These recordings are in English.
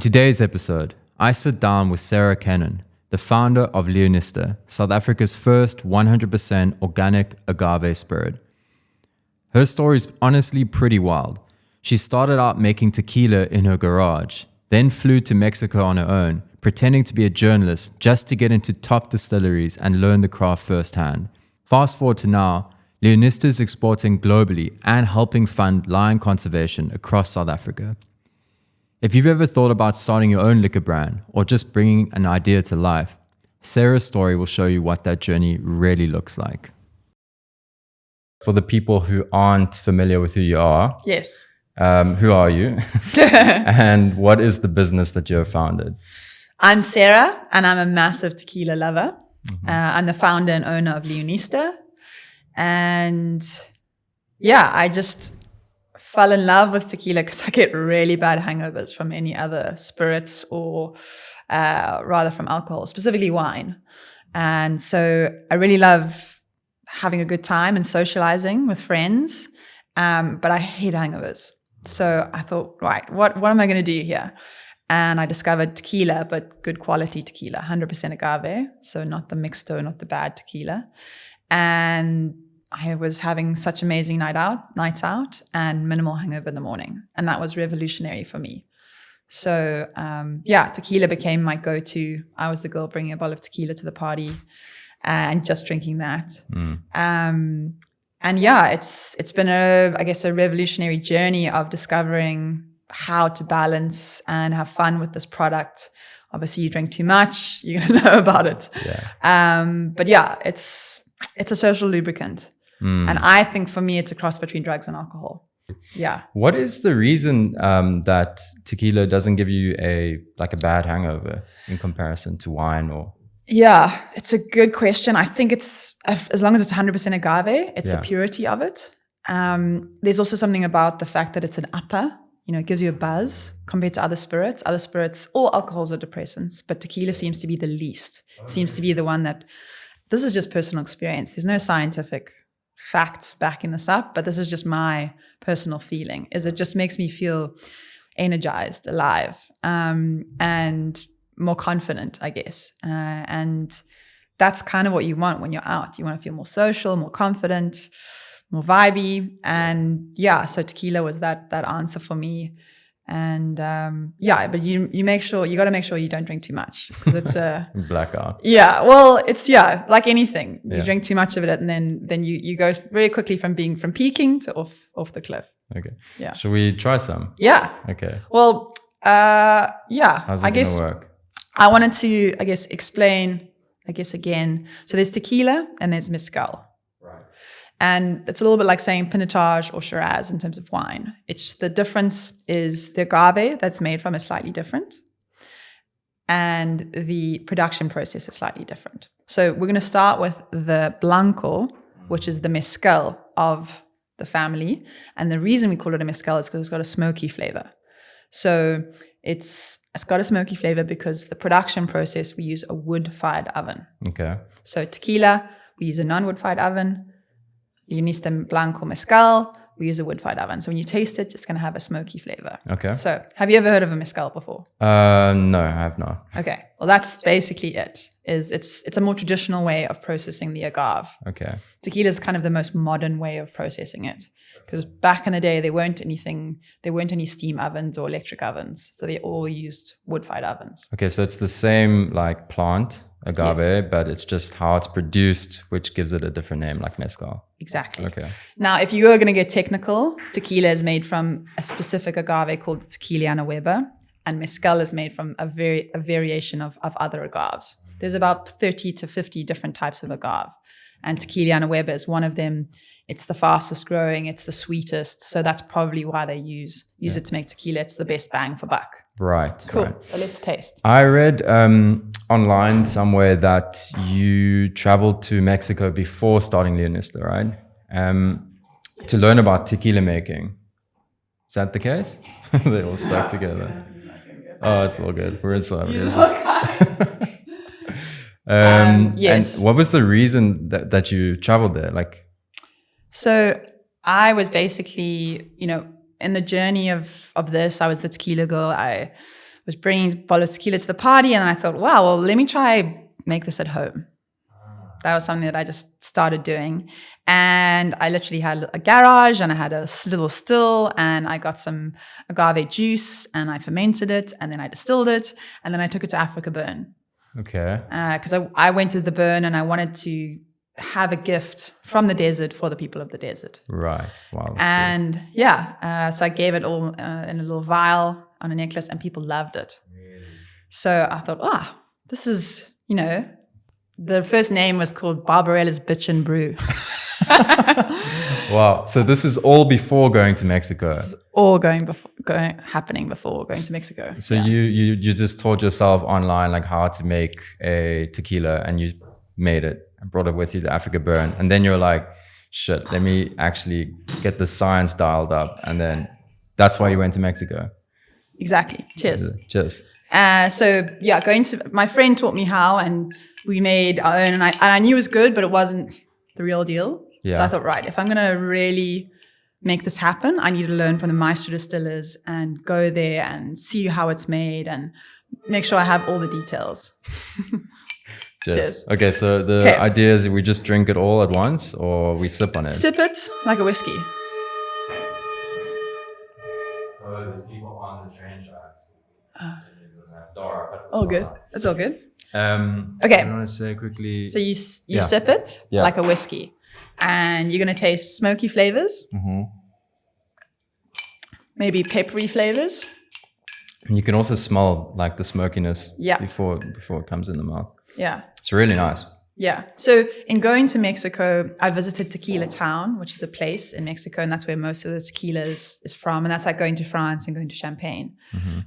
today's episode, I sit down with Sarah Kennan, the founder of Leonista, South Africa's first 100% organic agave spirit. Her story is honestly pretty wild. She started out making tequila in her garage, then flew to Mexico on her own, pretending to be a journalist just to get into top distilleries and learn the craft firsthand. Fast forward to now, Leonista is exporting globally and helping fund lion conservation across South Africa. If you've ever thought about starting your own liquor brand or just bringing an idea to life, Sarah's story will show you what that journey really looks like. For the people who aren't familiar with who you are, Yes. who are you? And what is the business that you have founded? I'm Sarah, and I'm a massive tequila lover. I'm the founder and owner of Leonista. And yeah, I just fell in love with tequila because I get really bad hangovers from any other spirits or rather from alcohol, specifically wine. And so I really love having a good time and socializing with friends, but I hate hangovers. So I thought, right, what am I going to do here? And I discovered tequila, but good quality tequila, 100% agave. So not the mixto, not the bad tequila. And I was having such amazing nights out and minimal hangover in the morning. And that was revolutionary for me. So tequila became my go-to. I was the girl bringing a bottle of tequila to the party and just drinking that. And yeah, it's been a revolutionary journey of discovering how to balance and have fun with this product. Obviously, you drink too much, you're gonna know about it. But yeah, it's a social lubricant. And I think for me, it's a cross between drugs and alcohol. Yeah. What is the reason that tequila doesn't give you a bad hangover in comparison to wine or? Yeah, it's a good question. I think it's, as long as it's 100% agave, it's the purity of it. There's also something about the fact that it's an upper, it gives you a buzz compared to other spirits. Other spirits, all alcohols are depressants, but tequila seems to be the least. Seems to be the one that, this is just personal experience. There's no scientific facts backing this up, but this is just my personal feeling, is it just makes me feel energized, alive, and more confident, I guess. And that's kind of what you want when you're out. You want to feel more social, more confident, more vibey. And yeah, so tequila was that answer for me. And but you got to make sure you don't drink too much, because it's a blackout. Yeah, well, it's like anything. You drink too much of it, and then you go very quickly from peaking to off the cliff. Okay. Yeah. Should we try some? Yeah. Okay. Well, How's it gonna work? I wanted to, explain, again. So there's tequila and there's mezcal. And it's a little bit like saying Pinotage or Shiraz in terms of wine. It's the difference is the agave that's made from is slightly different, and the production process is slightly different. So we're going to start with the blanco, which is the mezcal of the family. And the reason we call it a mezcal is because it's got a smoky flavor. So it's got a smoky flavor because the production process, we use a wood-fired oven. Okay. So tequila, we use a non-wood-fired oven. Leonista Blanco Mezcal, we use a wood-fired oven. So when you taste it, it's going to have a smoky flavor. Okay. So have you ever heard of a mezcal before? No, I have not. Okay. Well, that's basically it. It's a more traditional way of processing the agave. Okay. Tequila is kind of the most modern way of processing it, because back in the day, there weren't any steam ovens or electric ovens. So they all used wood-fired ovens. Okay. So it's the same plant, agave, yes, but it's just how it's produced, which gives it a different name, like mezcal. Exactly. Okay. Now, if you are going to get technical, tequila is made from a specific agave called the Tequila Weber, and mezcal is made from a variation of other agaves. There's about 30 to 50 different types of agave, and Tequila Weber is one of them. It's the fastest growing, it's the sweetest, so that's probably why they use it to make tequila. It's the best bang for buck. Right. Cool. Right. So let's taste. I read online somewhere that you traveled to Mexico before starting Leonista, right? To learn about tequila making. Is that the case? They all stuck together. Oh, it's all good. We're inside. Yes. And what was the reason that you traveled there? So I was basically, in the journey of this, I was the tequila girl. I was bringing bottles of tequila to the party. And I thought, wow, well, let me try make this at home. That was something that I just started doing. And I literally had a garage and I had a little still and I got some agave juice and I fermented it and then I distilled it and then I took it to Africa Burn. Okay. Because I went to the burn and I wanted to have a gift from the desert for the people of the desert. Right. Wow. And so I gave it all in a little vial on a necklace and people loved it. Really? So I thought, this is, the first name was called Barbarella's Bitch and Brew. Wow. So this is all before going to Mexico. This is all happening before going to Mexico. So you just taught yourself online like how to make a tequila and you made it and brought it with you to Africa Burn. And then you're like, shit, let me actually get the science dialed up. And then that's why you went to Mexico. Exactly. Cheers. Cheers. My friend taught me how and we made our own and I knew it was good, but it wasn't the real deal. Yeah. So I thought, right, if I'm going to really make this happen, I need to learn from the maestro distillers and go there and see how it's made and make sure I have all the details. Cheers. Okay, so the idea is we just drink it all at once or we sip on it? Sip it like a whiskey. Oh, there's people on the train tracks. All good. It's all good. Okay. I want to say quickly. So you sip it like a whiskey, and you're going to taste smoky flavors, maybe peppery flavors. And you can also smell like the smokiness before it comes in the mouth. Yeah, it's really nice. Yeah. So in going to Mexico, I visited Tequila Town, which is a place in Mexico, and that's where most of the tequila is from. And that's like going to France and going to Champagne.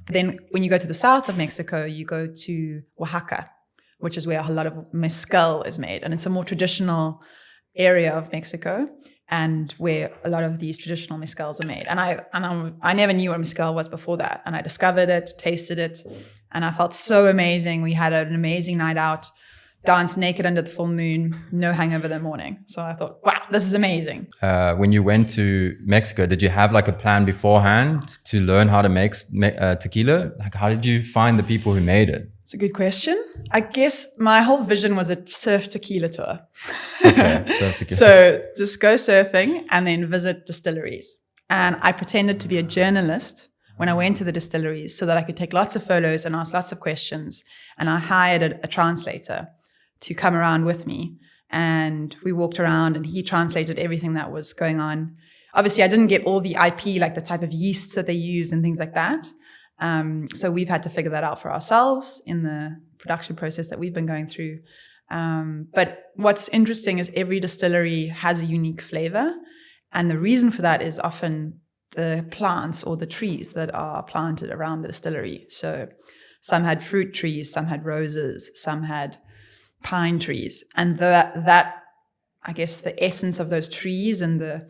But then when you go to the south of Mexico, you go to Oaxaca, which is where a lot of mezcal is made. And it's a more traditional area of Mexico and where a lot of these traditional mezcals are made. And I never knew what mezcal was before that. And I discovered it, tasted it, and I felt so amazing. We had an amazing night out. Danced naked under the full moon, no hangover that morning. So I thought, wow, this is amazing. When you went to Mexico, did you have like a plan beforehand to learn how to make tequila? Like, how did you find the people who made it? It's a good question. I guess my whole vision was a surf tequila tour. Okay, surf tequila. So just go surfing and then visit distilleries. And I pretended to be a journalist when I went to the distilleries so that I could take lots of photos and ask lots of questions. And I hired a translator to come around with me. And we walked around and he translated everything that was going on. Obviously, I didn't get all the IP, like the type of yeasts that they use and things like that. So we've had to figure that out for ourselves in the production process that we've been going through. But what's interesting is every distillery has a unique flavor. And the reason for that is often the plants or the trees that are planted around the distillery. So some had fruit trees, some had roses, some had pine trees. And that, I guess, the essence of those trees and the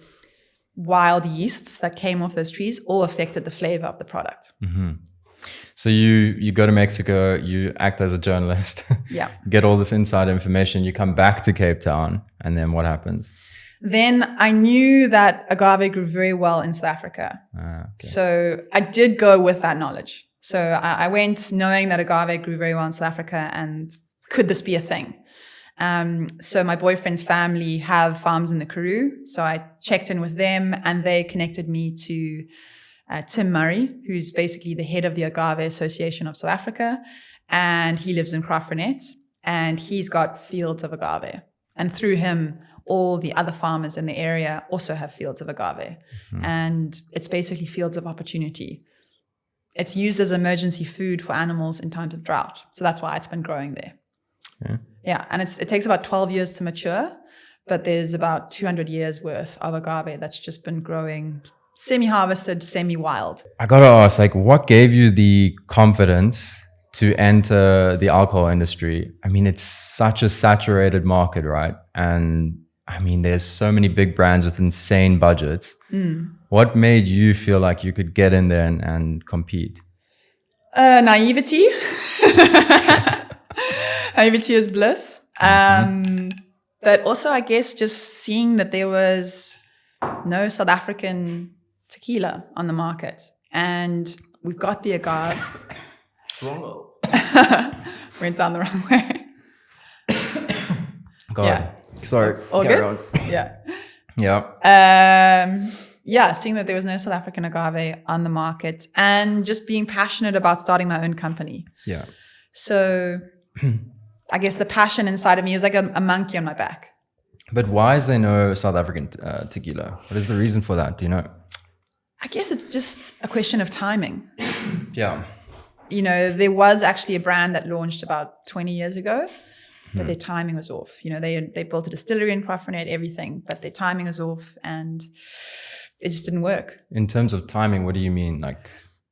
wild yeasts that came off those trees all affected the flavor of the product. Mm-hmm. So you go to Mexico, you act as a journalist, get all this inside information, you come back to Cape Town, and then what happens? Then I knew that agave grew very well in South Africa. Okay. So I did go with that knowledge. So I went knowing that agave grew very well in South Africa and could this be a thing? So my boyfriend's family have farms in the Karoo. So I checked in with them and they connected me to Tim Murray, who's basically the head of the Agave Association of South Africa. And he lives in Crawfordnet and he's got fields of agave. And through him, all the other farmers in the area also have fields of agave. Mm-hmm. And it's basically fields of opportunity. It's used as emergency food for animals in times of drought. So that's why it's been growing there. Yeah. And it takes about 12 years to mature, but there's about 200 years worth of agave that's just been growing semi-harvested, semi-wild. I got to ask, like, what gave you the confidence to enter the alcohol industry? I mean, it's such a saturated market, right? And I mean, there's so many big brands with insane budgets. What made you feel like you could get in there and compete? Naivety. Naivety is bliss. But also, I guess, just seeing that there was no South African tequila on the market. And we've got the agave. Wrong. Went down the wrong way. God. Yeah. Sorry. All Carry good? on. Yeah. Yeah. Seeing that there was no South African agave on the market and just being passionate about starting my own company. Yeah. So I guess the passion inside of me was like a monkey on my back. But why is there no South African tequila? What is the reason for that? Do you know? I guess it's just a question of timing. Yeah. You know, there was actually a brand that launched about 20 years ago, but their timing was off. You know, they built a distillery in Crawford, everything, but their timing was off and it just didn't work. In terms of timing, what do you mean? Like,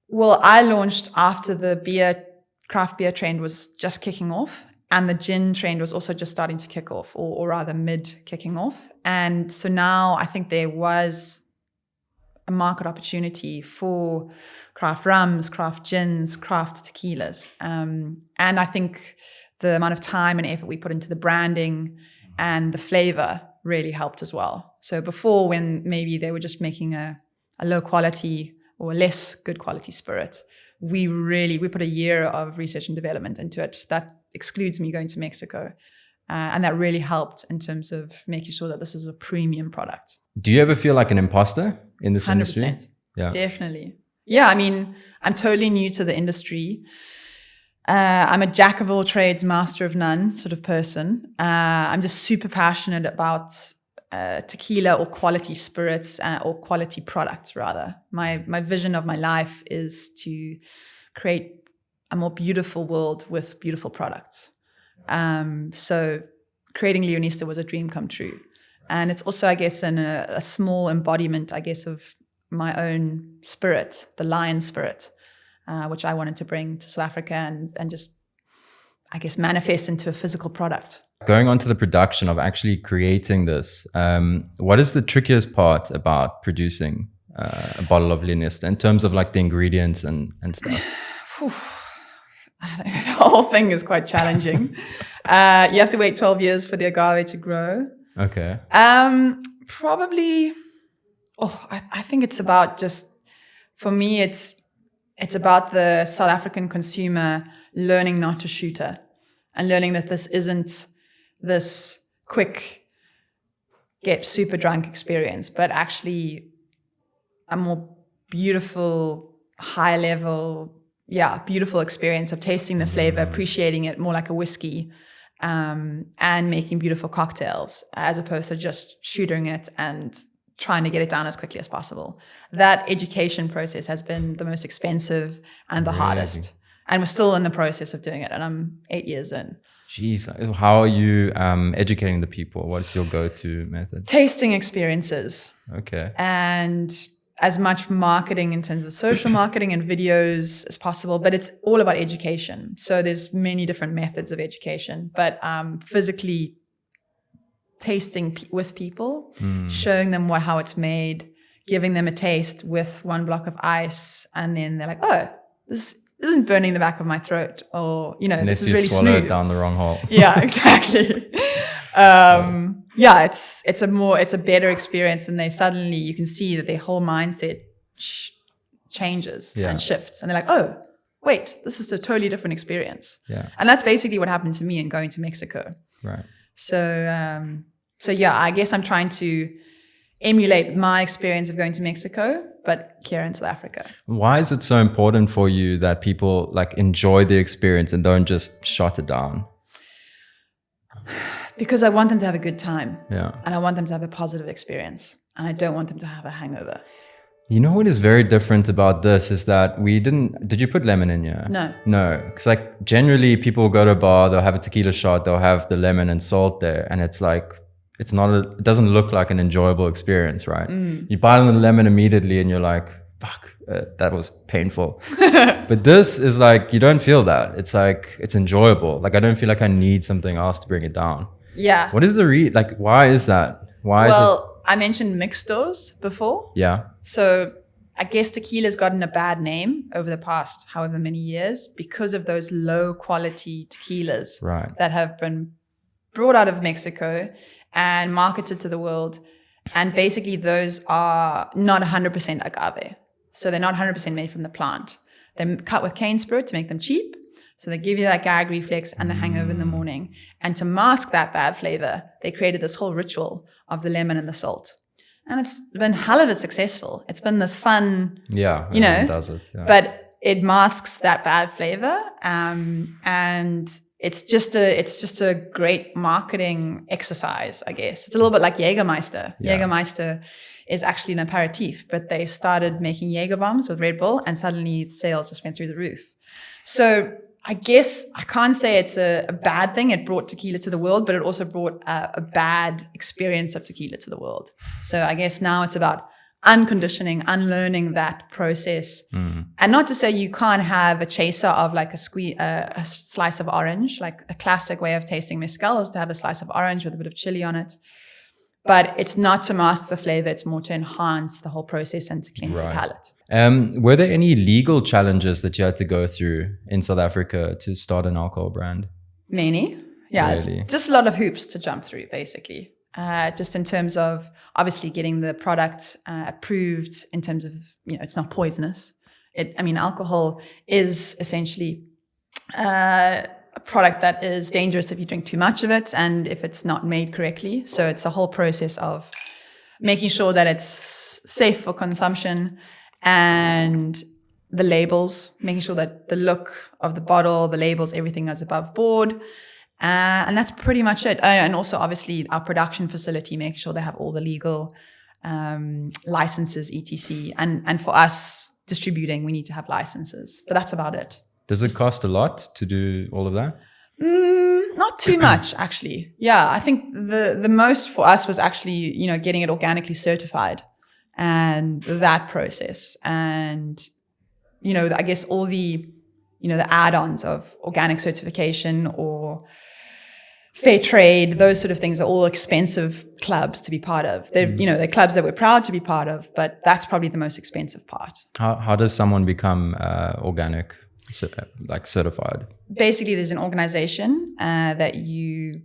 well, I launched after the craft beer trend was just kicking off, and the gin trend was also just starting to kick off, or rather mid kicking off. And so now I think there was a market opportunity for craft rums, craft gins, craft tequilas. And I think the amount of time and effort we put into the branding and the flavor really helped as well. So before, when maybe they were just making a low quality or less good quality spirit, we put a year of research and development into it. That excludes me going to Mexico. And that really helped in terms of making sure that this is a premium product. do you ever feel like an imposter in this 100%. industry? Yeah. Definitely. Yeah, I mean, I'm totally new to the industry. I'm a jack of all trades, master of none sort of person. I'm just super passionate about tequila or quality spirits or quality products, rather. My vision of my life is to create a more beautiful world with beautiful products. So creating Leonista was a dream come true. And it's also, I guess, a small embodiment, I guess, of my own spirit, the lion spirit, which I wanted to bring to South Africa and just, I guess, manifest into a physical product. Going on to the production of actually creating this, what is the trickiest part about producing a bottle of Leonista in terms of like the ingredients and stuff? The whole thing is quite challenging. You have to wait 12 years for the agave to grow. Okay. Probably, I think it's about just, for me, it's about the South African consumer learning not to shooter and learning that this isn't this quick get super drunk experience, but actually a more beautiful, high level, beautiful experience of tasting the flavor, appreciating it more like a whiskey, and making beautiful cocktails as opposed to just shooting it and trying to get it down as quickly as possible. That education process has been the most expensive and the hardest. And we're still in the process of doing it. And I'm 8 years in. Jeez, how are you educating the people? What is your go-to method? Tasting experiences. Okay. And as much marketing in terms of social marketing and videos as possible, but it's all about education. So there's many different methods of education, but physically tasting with people, showing them how it's made, giving them a taste with one block of ice, and then they're like, oh, this isn't burning the back of my throat, or, this is really smooth. Unless you swallow it down the wrong hole. Yeah, exactly. It's a better experience, and you can see that their whole mindset changes and shifts, and they're like, oh, wait, this is a totally different experience. Yeah. And that's basically what happened to me in going to Mexico. Right. So I guess I'm trying to emulate my experience of going to Mexico, but here in South Africa. Why is it so important for you that people like enjoy the experience and don't just shut it down? Because I want them to have a good time. Yeah. And I want them to have a positive experience. And I don't want them to have a hangover. You know what is very different about this is that did you put lemon in here? No. No. Because like generally people go to a bar, they'll have a tequila shot, they'll have the lemon and salt there. And it's like, it doesn't look like an enjoyable experience, right? You bite on the lemon immediately and you're like, fuck, that was painful. But this is like, you don't feel that. It's like, it's enjoyable. Like, I don't feel like I need something else to bring it down. Yeah. What is why is that? I mentioned mixtos before. Yeah. So I guess tequila's gotten a bad name over the past however many years because of those low quality tequilas that have been brought out of Mexico and marketed to the world. And basically those are not 100% agave. So they're not 100% made from the plant. They're cut with cane spirit to make them cheap. So they give you that gag reflex and the hangover in the morning. And to mask that bad flavor, they created this whole ritual of the lemon and the salt. And it's been hell of a successful. It's been this fun, does it. Yeah. But it masks that bad flavor. And it's just a great marketing exercise, I guess. It's a little bit like Jägermeister. Yeah. Jägermeister is actually an aperitif, but they started making Jäger bombs with Red Bull, and suddenly sales just went through the roof. So I guess I can't say it's a bad thing. It brought tequila to the world, but it also brought a bad experience of tequila to the world. So I guess now it's about unconditioning, unlearning that process. And not to say you can't have a chaser of like a slice of orange. Like a classic way of tasting mezcal is to have a slice of orange with a bit of chili on it. But it's not to mask the flavor. It's more to enhance the whole process and to cleanse the palate. Were there any legal challenges that you had to go through in South Africa to start an alcohol brand? Many. Yeah, Really? It's just a lot of hoops to jump through, basically. Just in terms of obviously getting the product approved in terms of, it's not poisonous. Alcohol is essentially a product that is dangerous if you drink too much of it and if it's not made correctly. So it's a whole process of making sure that it's safe for consumption, and the labels, making sure that the look of the bottle, the labels, everything is above board. And that's pretty much it. And also, obviously, our production facility, making sure they have all the legal licenses, etc. And for us distributing, we need to have licenses. But that's about it. Does it cost a lot to do all of that? Not too much, actually. Yeah, I think the most for us was actually, getting it organically certified and that process. And, I guess all the, the add-ons of organic certification or fair trade, those sort of things are all expensive clubs to be part of. They're clubs that we're proud to be part of, but that's probably the most expensive part. How does someone become organic, certified? Basically, there's an organization that you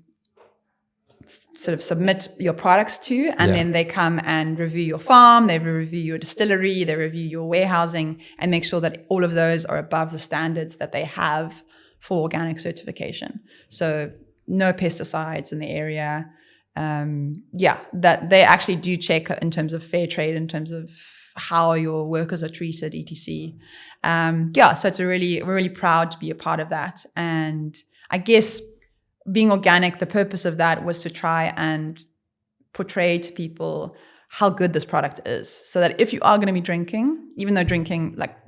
sort of submit your products to, and then they come and review your farm, they review your distillery, they review your warehousing, and make sure that all of those are above the standards that they have for organic certification. So no pesticides in the area. That they actually do check in terms of fair trade, in terms of how your workers are treated, etc. So we're really proud to be a part of that. And I guess being organic, the purpose of that was to try and portray to people how good this product is, so that if you are going to be drinking, even though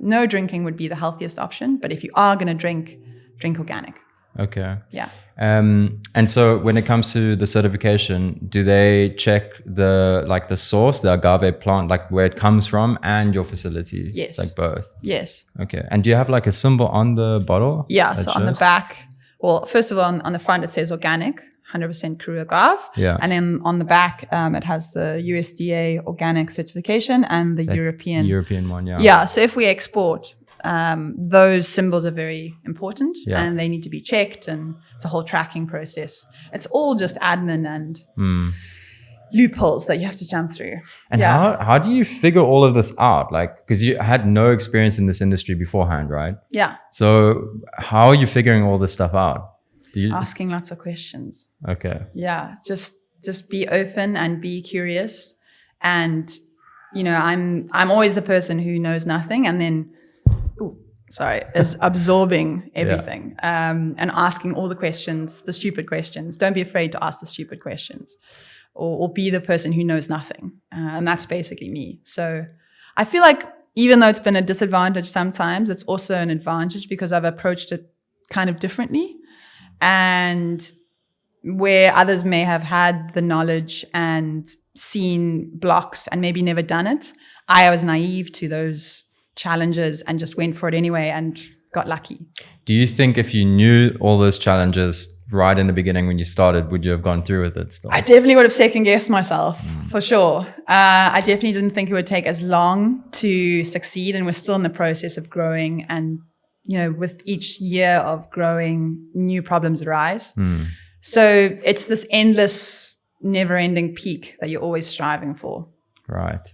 no drinking would be the healthiest option, but if you are going to drink organic. Okay. Yeah. And so when it comes to the certification, do they check the source, the agave plant, like where it comes from, and your facility? Yes. Like both? Yes. Okay. And do you have like a symbol on the bottle? Yeah. So on the back, well, first of all, on the front, it says organic, 100% Kru agave. Yeah. And then on the back, it has the USDA organic certification and the European one. Yeah. Yeah. So if we export, those symbols are very important, and they need to be checked, and it's a whole tracking process. It's all just admin and loopholes that you have to jump through. And how do you figure all of this out? Like, because you had no experience in this industry beforehand, right? Yeah. So how are you figuring all this stuff out? Asking lots of questions. Okay. Yeah. Just be open and be curious. And, I'm always the person who knows nothing and then is absorbing everything, and asking all the questions, the stupid questions. Don't be afraid to ask the stupid questions, or be the person who knows nothing. And that's basically me. So I feel like even though it's been a disadvantage sometimes, it's also an advantage because I've approached it kind of differently. And where others may have had the knowledge and seen blocks and maybe never done it, I was naive to those challenges and just went for it anyway and got lucky. Do you think if you knew all those challenges right in the beginning when you started, would you have gone through with it still? I definitely would have second guessed myself, for sure. I definitely didn't think it would take as long to succeed, and we're still in the process of growing, and with each year of growing, new problems arise. So it's this endless, never-ending peak that you're always striving for. Right.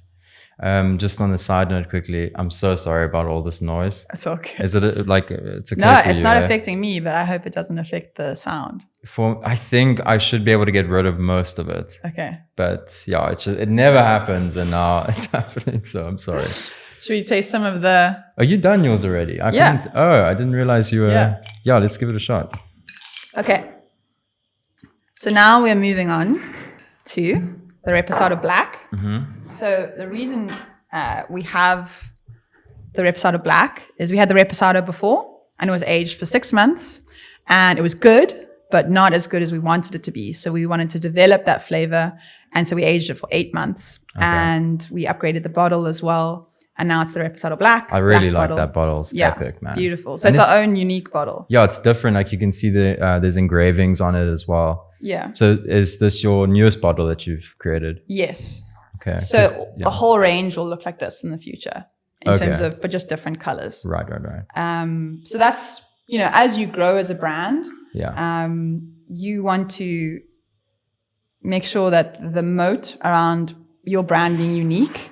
Just on the side note quickly, I'm so sorry about all this noise. It's okay. Is it like it's okay No, for it's you, not eh? affecting me, but I hope it doesn't affect the sound. I think I should be able to get rid of most of it. Okay. But yeah, it never happens, and now it's happening. So I'm sorry. Should we taste some of the... Are you done yours already? Yeah. I didn't realize you were. Yeah, let's give it a shot. Okay. So now we're moving on to the Reposado Black. So the reason we have the Reposado Black is we had the Reposado before, and it was aged for 6 months, and it was good, but not as good as we wanted it to be. So we wanted to develop that flavor, and so we aged it for 8 months, and we upgraded the bottle as well. And now it's the Reposado Black. I really like that bottle. It's epic, man. Beautiful. So it's our own unique bottle. Yeah, it's different. Like you can see there's engravings on it as well. Yeah. So is this your newest bottle that you've created? Yes. Okay. So a whole range will look like this in the future in terms of, but just different colors. Right. So that's, as you grow as a brand, you want to make sure that the moat around your brand being unique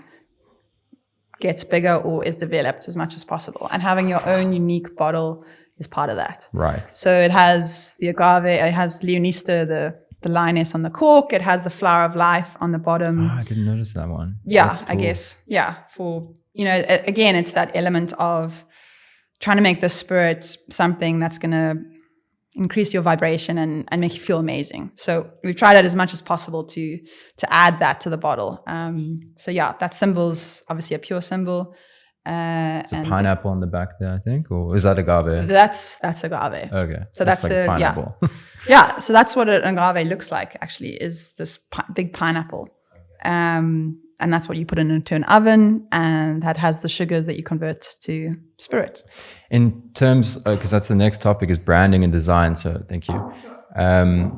gets bigger or is developed as much as possible. And having your own unique bottle is part of that. Right. So it has the agave, it has Leonista, the lioness on the cork, it has the flower of life on the bottom. Oh, I didn't notice that one. Yeah, That's cool. I guess. Yeah. For, again, it's that element of trying to make the spirit something that's going to increase your vibration and make you feel amazing. So we've tried that as much as possible to add that to the bottle. So yeah, that symbol's obviously a pure symbol. It's a pineapple on the back there, I think, or is that agave? That's agave. Okay. So that's like the pineapple. Yeah. So that's what an agave looks like. Actually, is this big pineapple, and that's what you put into an oven, and that has the sugars that you convert to spirit. In terms, because that's the next topic, is branding and design. So thank you.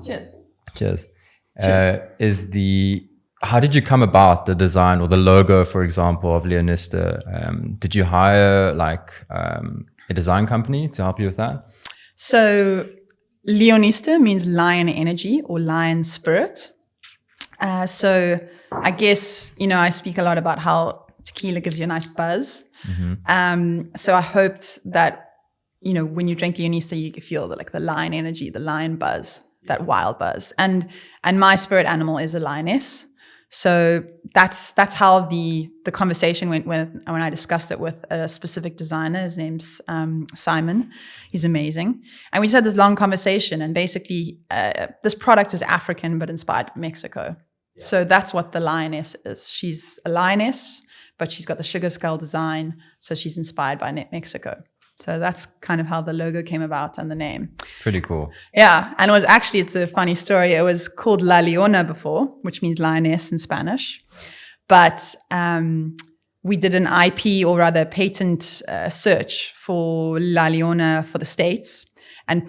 Cheers. How did you come about the design or the logo, for example, of Leonista? Did you hire a design company to help you with that? So Leonista means lion energy or lion spirit. So I guess, I speak a lot about how tequila gives you a nice buzz. So I hoped that, when you drink Leonista, you could feel the lion energy, the lion buzz, that wild buzz. And my spirit animal is a lioness. So that's how the conversation went when I discussed it with a specific designer. His name's Simon. He's amazing. And we just had this long conversation, and basically this product is African but inspired by Mexico. Yeah. So that's what the lioness is. She's a lioness, but she's got the sugar skull design, so she's inspired by Mexico. So that's kind of how the logo came about and the name. Pretty cool. Yeah. And it's a funny story. It was called La Leona before, which means lioness in Spanish. But we did an IP, or rather patent search for La Leona for the States. And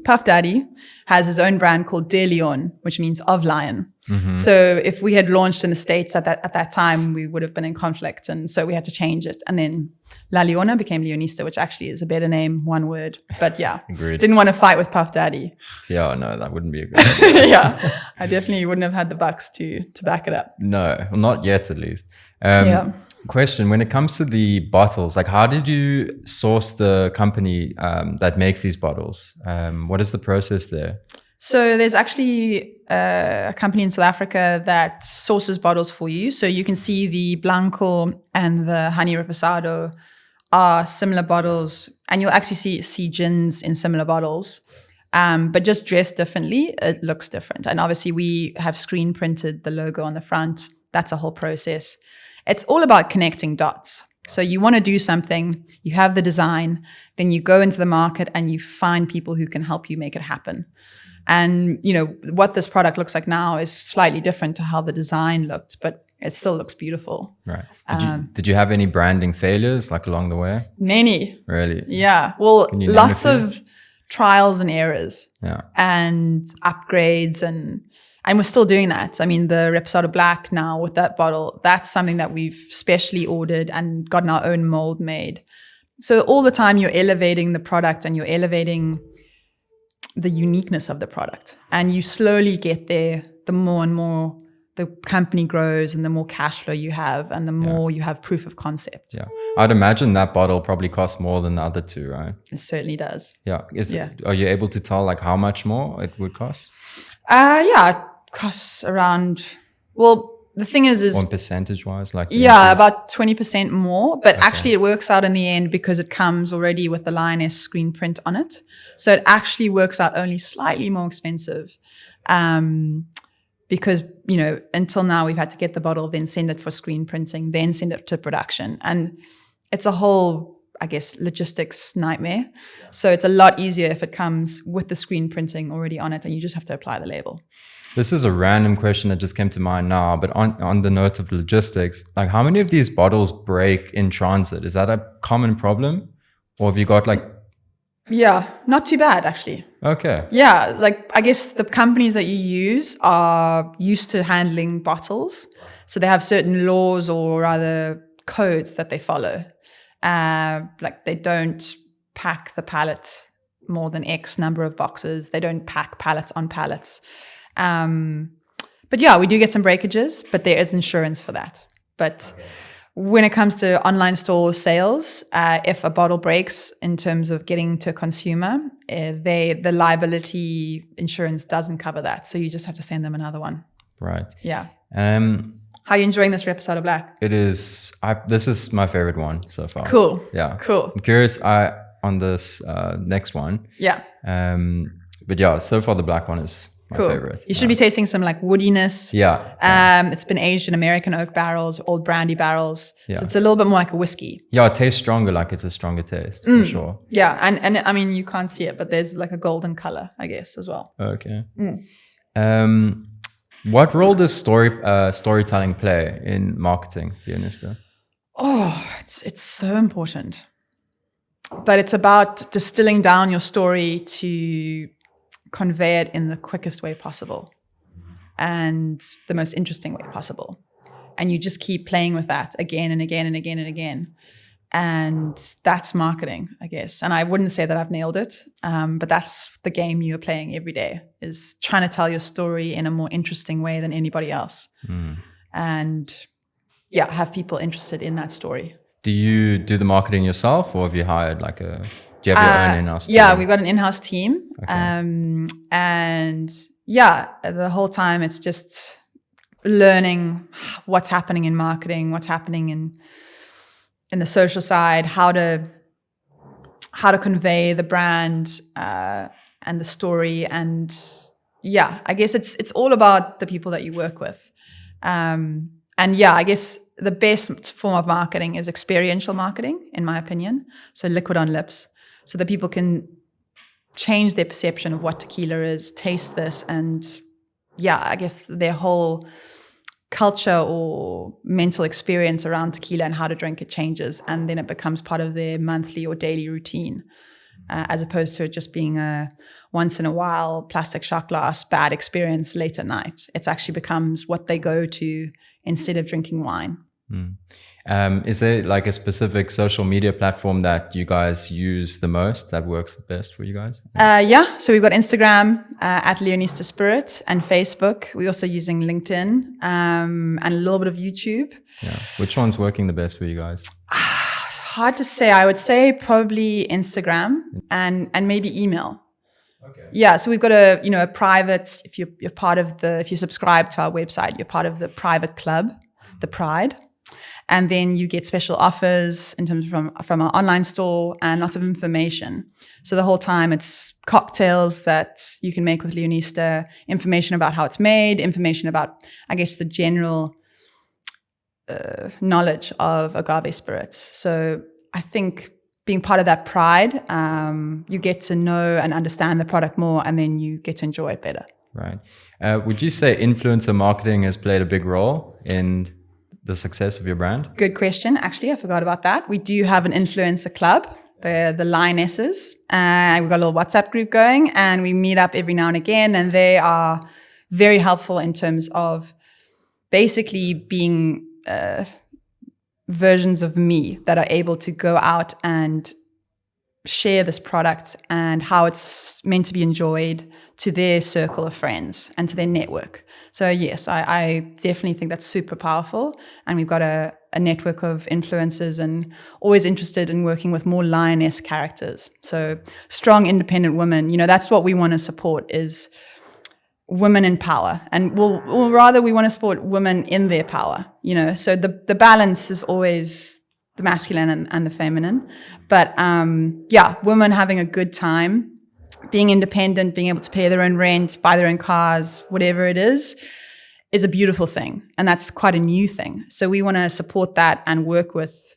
Puff Daddy, has his own brand called De Leon, which means of lion. So if we had launched in the States at that time, we would have been in conflict. And so we had to change it. And then La Leona became Leonista, which actually is a better name, one word. But yeah, Agreed. Didn't want to fight with Puff Daddy. Yeah, no, that wouldn't be a good idea. Yeah, I definitely wouldn't have had the bucks to back it up. No, well, not yet at least. Question, when it comes to the bottles, how did you source the company that makes these bottles? What is the process there? So there's actually a company in South Africa that sources bottles for you. So you can see the Blanco and the Honey Reposado are similar bottles, and you'll actually see gins in similar bottles, but just dressed differently. It looks different. And obviously we have screen printed the logo on the front. That's a whole process. It's all about connecting dots. So you want to do something, you have the design, then you go into the market and you find people who can help you make it happen. And, what this product looks like now is slightly different to how the design looked, but it still looks beautiful. Right. Did you have any branding failures along the way? Many. Really? Yeah. Well, lots of trials and errors. Yeah. And upgrades, and we're still doing that. I mean, the Reposado Black now with that bottle, that's something that we've specially ordered and gotten our own mold made. So all the time you're elevating the product and you're elevating the uniqueness of the product. And you slowly get there the more and more the company grows and the more cash flow you have and the more you have proof of concept. Yeah. I'd imagine that bottle probably costs more than the other two, right? It certainly does. Yeah. Are you able to tell like how much more it would cost? It costs around, well, the thing is on percentage wise, like about 20% more, but actually it works out in the end because it comes already with the Leonista screen print on it. So it actually works out only slightly more expensive. Because, until now we've had to get the bottle, then send it for screen printing, then send it to production. And it's a whole, I guess, logistics nightmare. So it's a lot easier if it comes with the screen printing already on it and you just have to apply the label. This is a random question that just came to mind now, but on the note of logistics, like how many of these bottles break in transit? Is that a common problem? Or have you got like... Yeah, not too bad actually. Okay. Yeah, like I guess the companies that you use are used to handling bottles. So they have certain laws or rather codes that they follow. Like they don't pack the pallet more than X number of boxes. They don't pack pallets on pallets. But yeah, we do get some breakages, but there is insurance for that. But when it comes to online store sales, if a bottle breaks in terms of getting to a consumer, the liability insurance doesn't cover that. So you just have to send them another one. Right. Yeah. How are you enjoying this Reposado Black? It is. This is my favorite one so far. Cool. Yeah. Cool. I'm curious on this next one. Yeah. But yeah, so far the black one is my favorite. You should be tasting some like woodiness. Yeah. It's been aged in American oak barrels, old brandy barrels. Yeah. So it's a little bit more like a whiskey. Yeah, it tastes stronger, like it's a stronger taste for sure. Yeah. And I mean, you can't see it, but there's like a golden color, I guess, as well. Okay. What role does storytelling play in marketing, Leonista? Oh, it's so important. But it's about distilling down your story to convey it in the quickest way possible and the most interesting way possible. And you just keep playing with that again and again and again and again. And that's marketing, I guess. And I wouldn't say that I've nailed it, but that's the game you're playing every day, is trying to tell your story in a more interesting way than anybody else. And yeah, have people interested in that story. Do you do the marketing yourself, or have you hired do you have your own in-house team? Yeah, we've got an in-house team. Okay. And yeah, the whole time it's just learning what's happening in marketing, what's happening in the social side, how to convey the brand and the story. And yeah, I guess it's all about the people that you work with. And yeah, I guess the best form of marketing is experiential marketing, in my opinion. So liquid on lips, so that people can change their perception of what tequila is, taste this, and yeah, I guess their whole culture or mental experience around tequila and how to drink it changes, and then it becomes part of their monthly or daily routine, as opposed to it just being a once in a while plastic shot glass bad experience late at night. It actually becomes what they go to instead of drinking wine. Is there like a specific social media platform that you guys use the most, that works the best for you guys? Yeah, so we've got Instagram at Leonista Spirit, and Facebook. We're also using LinkedIn and a little bit of YouTube. Yeah. Which one's working the best for you guys? Hard to say. I would say probably Instagram and maybe email. Okay. Yeah, so we've got a private. If you subscribe to our website, you're part of the private club, the Pride. And then you get special offers in terms from our online store and lots of information. So the whole time it's cocktails that you can make with Leonista, information about how it's made, information about, I guess, the general knowledge of agave spirits. So I think being part of that Pride, you get to know and understand the product more, and then you get to enjoy it better. Right. Would you say influencer marketing has played a big role in the success of your brand? Good question. Actually, I forgot about that. We do have an influencer club, the Lionesses. We've got a little WhatsApp group going, and we meet up every now and again, and they are very helpful in terms of basically being versions of me that are able to go out and share this product and how it's meant to be enjoyed to their circle of friends and to their network. So yes, I definitely think that's super powerful. And we've got a network of influencers and always interested in working with more lioness characters. So strong, independent women, you know, that's what we want to support, is women in power. And we'll rather we want to support women in their power, you know. So the balance is always the masculine and the feminine. But women having a good time, being independent, being able to pay their own rent, buy their own cars, whatever it is a beautiful thing. And that's quite a new thing. So we want to support that and work with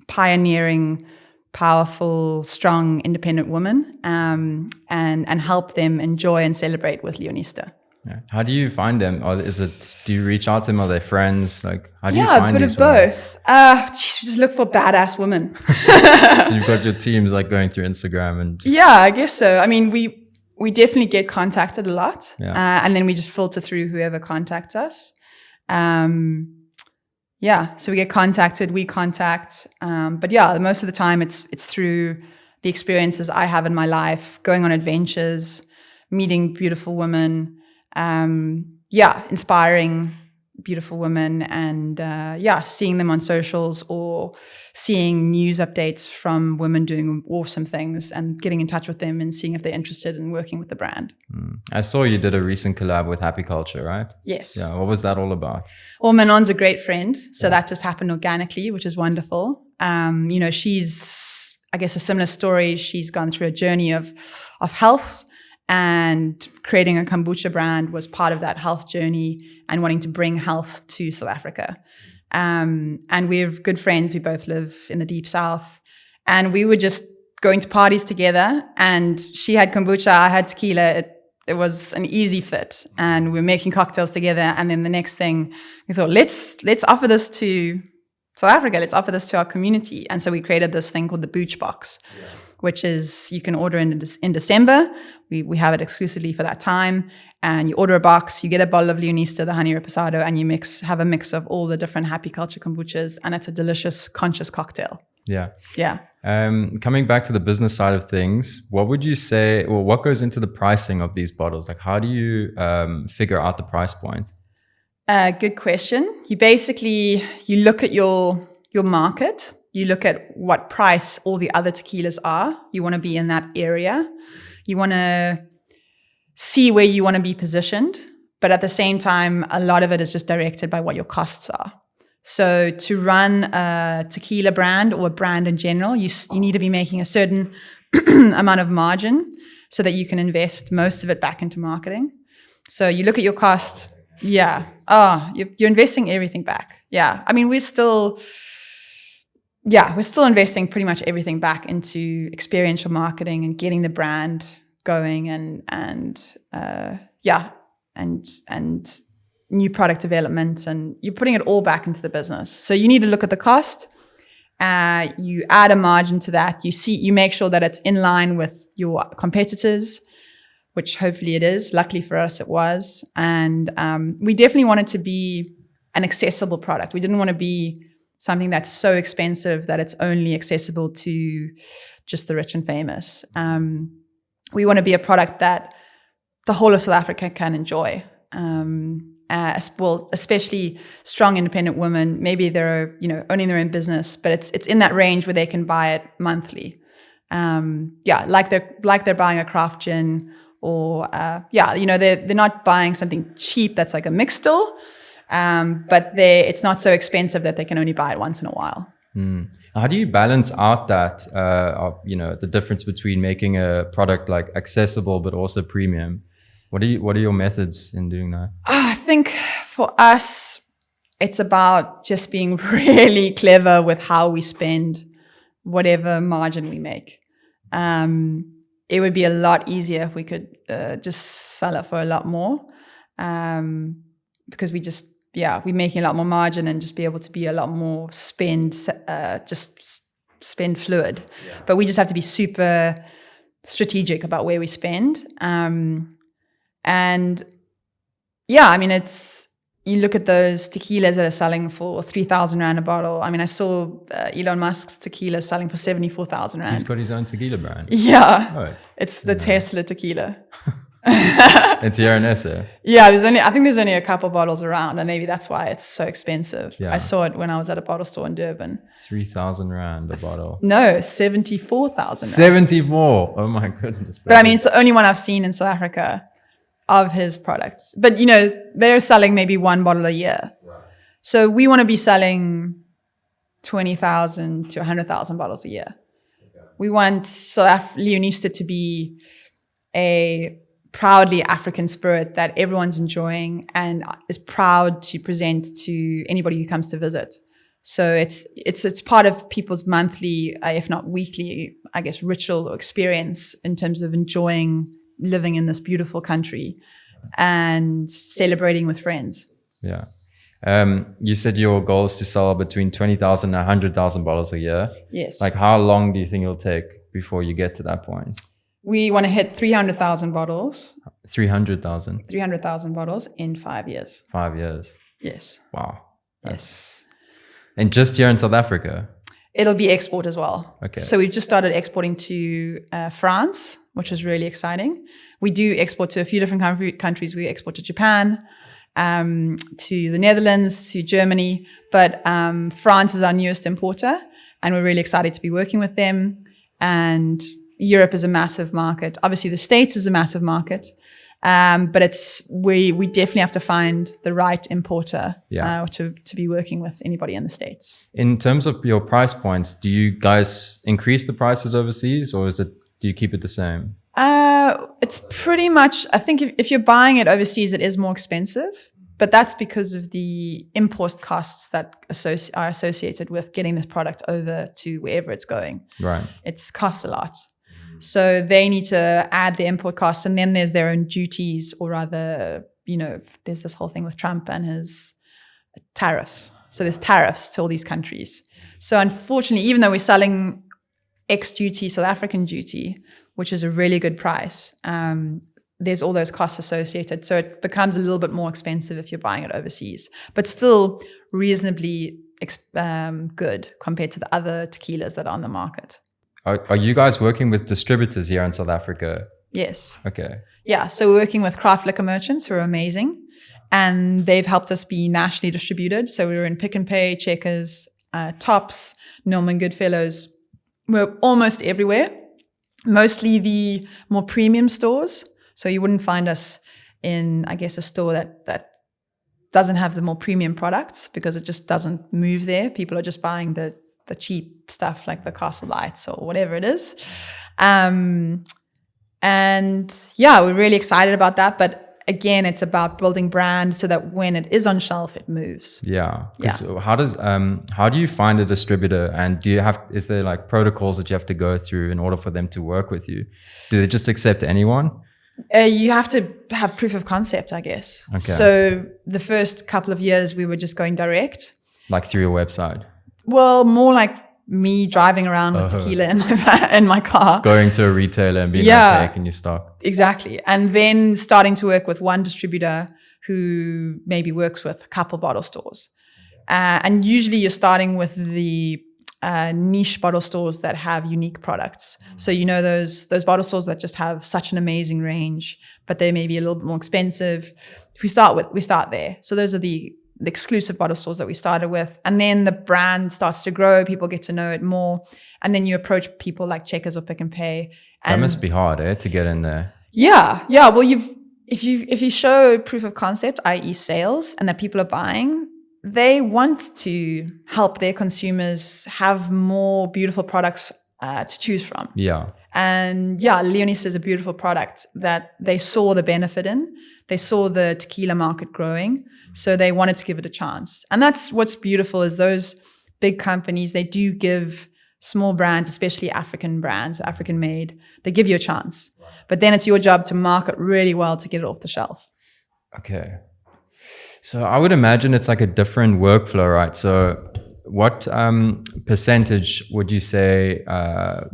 pioneering, powerful, strong, independent women, and help them enjoy and celebrate with Leonista. Yeah. How do you find them? Or do you reach out to them? Are they friends? Like, how do you find a bit these of both. We just look for badass women. So you've got your teams like going through Instagram and just... Yeah, I guess so. I mean, we definitely get contacted a lot, and then we just filter through whoever contacts us. So we get contacted, we contact, but most of the time it's through the experiences I have in my life, going on adventures, meeting beautiful women, inspiring beautiful women, and seeing them on socials or seeing news updates from women doing awesome things and getting in touch with them and seeing if they're interested in working with the brand. I saw you did a recent collab with Happy Culture, right? Yes. Yeah. What was that all about? Well, Manon's a great friend, so that just happened organically, which is wonderful. She's, I guess, a similar story. She's gone through a journey of health, and creating a kombucha brand was part of that health journey and wanting to bring health to South Africa. And we're good friends. We both live in the deep south. And we were just going to parties together. And she had kombucha, I had tequila. It was an easy fit. And we were making cocktails together. And then the next thing, we thought, let's offer this to South Africa. Let's offer this to our community. And so we created this thing called the Booch Box, which is, you can order in December. We have it exclusively for that time. And you order a box, you get a bottle of Leonista, the honey reposado, and you have a mix of all the different Happy Culture kombuchas. And it's a delicious, conscious cocktail. Yeah. Yeah. Coming back to the business side of things, what would you say, or what goes into the pricing of these bottles? Like, how do you figure out the price point? Good question. You look at your market. You look at what price all the other tequilas are. You want to be in that area. You want to see where you want to be positioned. But at the same time, a lot of it is just directed by what your costs are. So to run a tequila brand or a brand in general, you need to be making a certain amount of margin so that you can invest most of it back into marketing. So you look at your cost. Yeah. You're investing everything back. Yeah. I mean, we're still investing pretty much everything back into experiential marketing and getting the brand going and new product development, and you're putting it all back into the business. So you need to look at the cost. You add a margin to that. You make sure that it's in line with your competitors, which hopefully it is. Luckily for us, it was. And we definitely wanted to be an accessible product. We didn't want to be something that's so expensive that it's only accessible to just the rich and famous. We want to be a product that the whole of South Africa can enjoy. Especially strong, independent women. Maybe they're owning their own business, but it's in that range where they can buy it monthly. Like they're buying a craft gin, or they're not buying something cheap that's like a mix still. But it's not so expensive that they can only buy it once in a while. How do you balance out that, the difference between making a product like accessible but also premium? What are your methods in doing that? I think for us, it's about just being really clever with how we spend whatever margin we make. It would be a lot easier if we could just sell it for a lot more, because we're making a lot more margin and just be able to be a lot more spend fluid. Yeah. But we just have to be super strategic about where we spend. you look at those tequilas that are selling for 3,000 Rand a bottle. I mean, I saw Elon Musk's tequila selling for 74,000 Rand. He's got his own tequila brand. Yeah. Right. It's the Tesla tequila. It's Leonista. Yeah, I think there's only a couple bottles around, and maybe that's why it's so expensive. Yeah. I saw it when I was at a bottle store in Durban. 3,000 Rand a bottle. No, 74,000 Rand. 74. Oh my goodness. But I mean, it's the only one I've seen in South Africa of his products. But, you know, they're selling maybe one bottle a year. Right. So we want to be selling 20,000 to 100,000 bottles a year. Okay. We want Leonista to be a proudly African spirit that everyone's enjoying and is proud to present to anybody who comes to visit. So it's part of people's monthly, if not weekly, I guess, ritual or experience in terms of enjoying living in this beautiful country and celebrating with friends. Yeah. You said your goal is to sell between 20,000 and 100,000 bottles a year. Yes. Like, how long do you think it'll take before you get to that point? We want to hit 300,000 bottles. 300,000? 300,000 bottles in 5 years. 5 years? Yes. Wow. Yes. And just here in South Africa? It'll be export as well. Okay. So we've just started exporting to France, which is really exciting. We do export to a few different countries. We export to Japan, to the Netherlands, to Germany. But France is our newest importer, and we're really excited to be working with them. And Europe is a massive market. Obviously, the States is a massive market. But we definitely have to find the right importer to be working with anybody in the States. In terms of your price points, do you guys increase the prices overseas, or do you keep it the same? It's pretty much, I think if you're buying it overseas, it is more expensive, but that's because of the import costs that are associated with getting this product over to wherever it's going. Right. It's costs a lot. So they need to add the import costs, and then there's their own duties, or rather, you know, there's this whole thing with Trump and his tariffs. So there's tariffs to all these countries. So unfortunately, even though we're selling ex-duty, South African duty, which is a really good price, there's all those costs associated. So it becomes a little bit more expensive if you're buying it overseas, but still reasonably good compared to the other tequilas that are on the market. Are you guys working with distributors here in South Africa? Yes. Okay. Yeah. So we're working with craft liquor merchants who are amazing, and they've helped us be nationally distributed. So we were in Pick n Pay, Checkers, Tops, Norman Goodfellows. We're almost everywhere, mostly the more premium stores. So you wouldn't find us in, I guess, a store that doesn't have the more premium products, because it just doesn't move there. People are just buying the cheap stuff like the Castle Lights or whatever it is. And yeah, we're really excited about that. But again, it's about building brand so that when it is on shelf, it moves. Yeah. How do you find a distributor, and is there like protocols that you have to go through in order for them to work with you? Do they just accept anyone? You have to have proof of concept, I guess. Okay. So the first couple of years we were just going direct. Like through your website? Well, more like me driving around with tequila in my car. Going to a retailer and being like, hey, can you stock? Exactly. And then starting to work with one distributor who maybe works with a couple bottle stores. And usually you're starting with the niche bottle stores that have unique products. So you know those bottle stores that just have such an amazing range, but they may be a little bit more expensive. We start there. So those are the exclusive bottle stores that we started with. And then the brand starts to grow, people get to know it more. And then you approach people like Checkers or Pick n Pay. That must be hard, to get in there. Yeah. Well, if you show proof of concept, i.e. sales, and that people are buying, they want to help their consumers have more beautiful products to choose from. Yeah. And yeah, Leonista is a beautiful product that they saw the benefit in. They saw the tequila market growing, so they wanted to give it a chance. And that's what's beautiful, is those big companies, they do give small brands, especially African brands, African made, they give you a chance. But then it's your job to market really well to get it off the shelf. Okay. So I would imagine it's like a different workflow, right? So what percentage would you say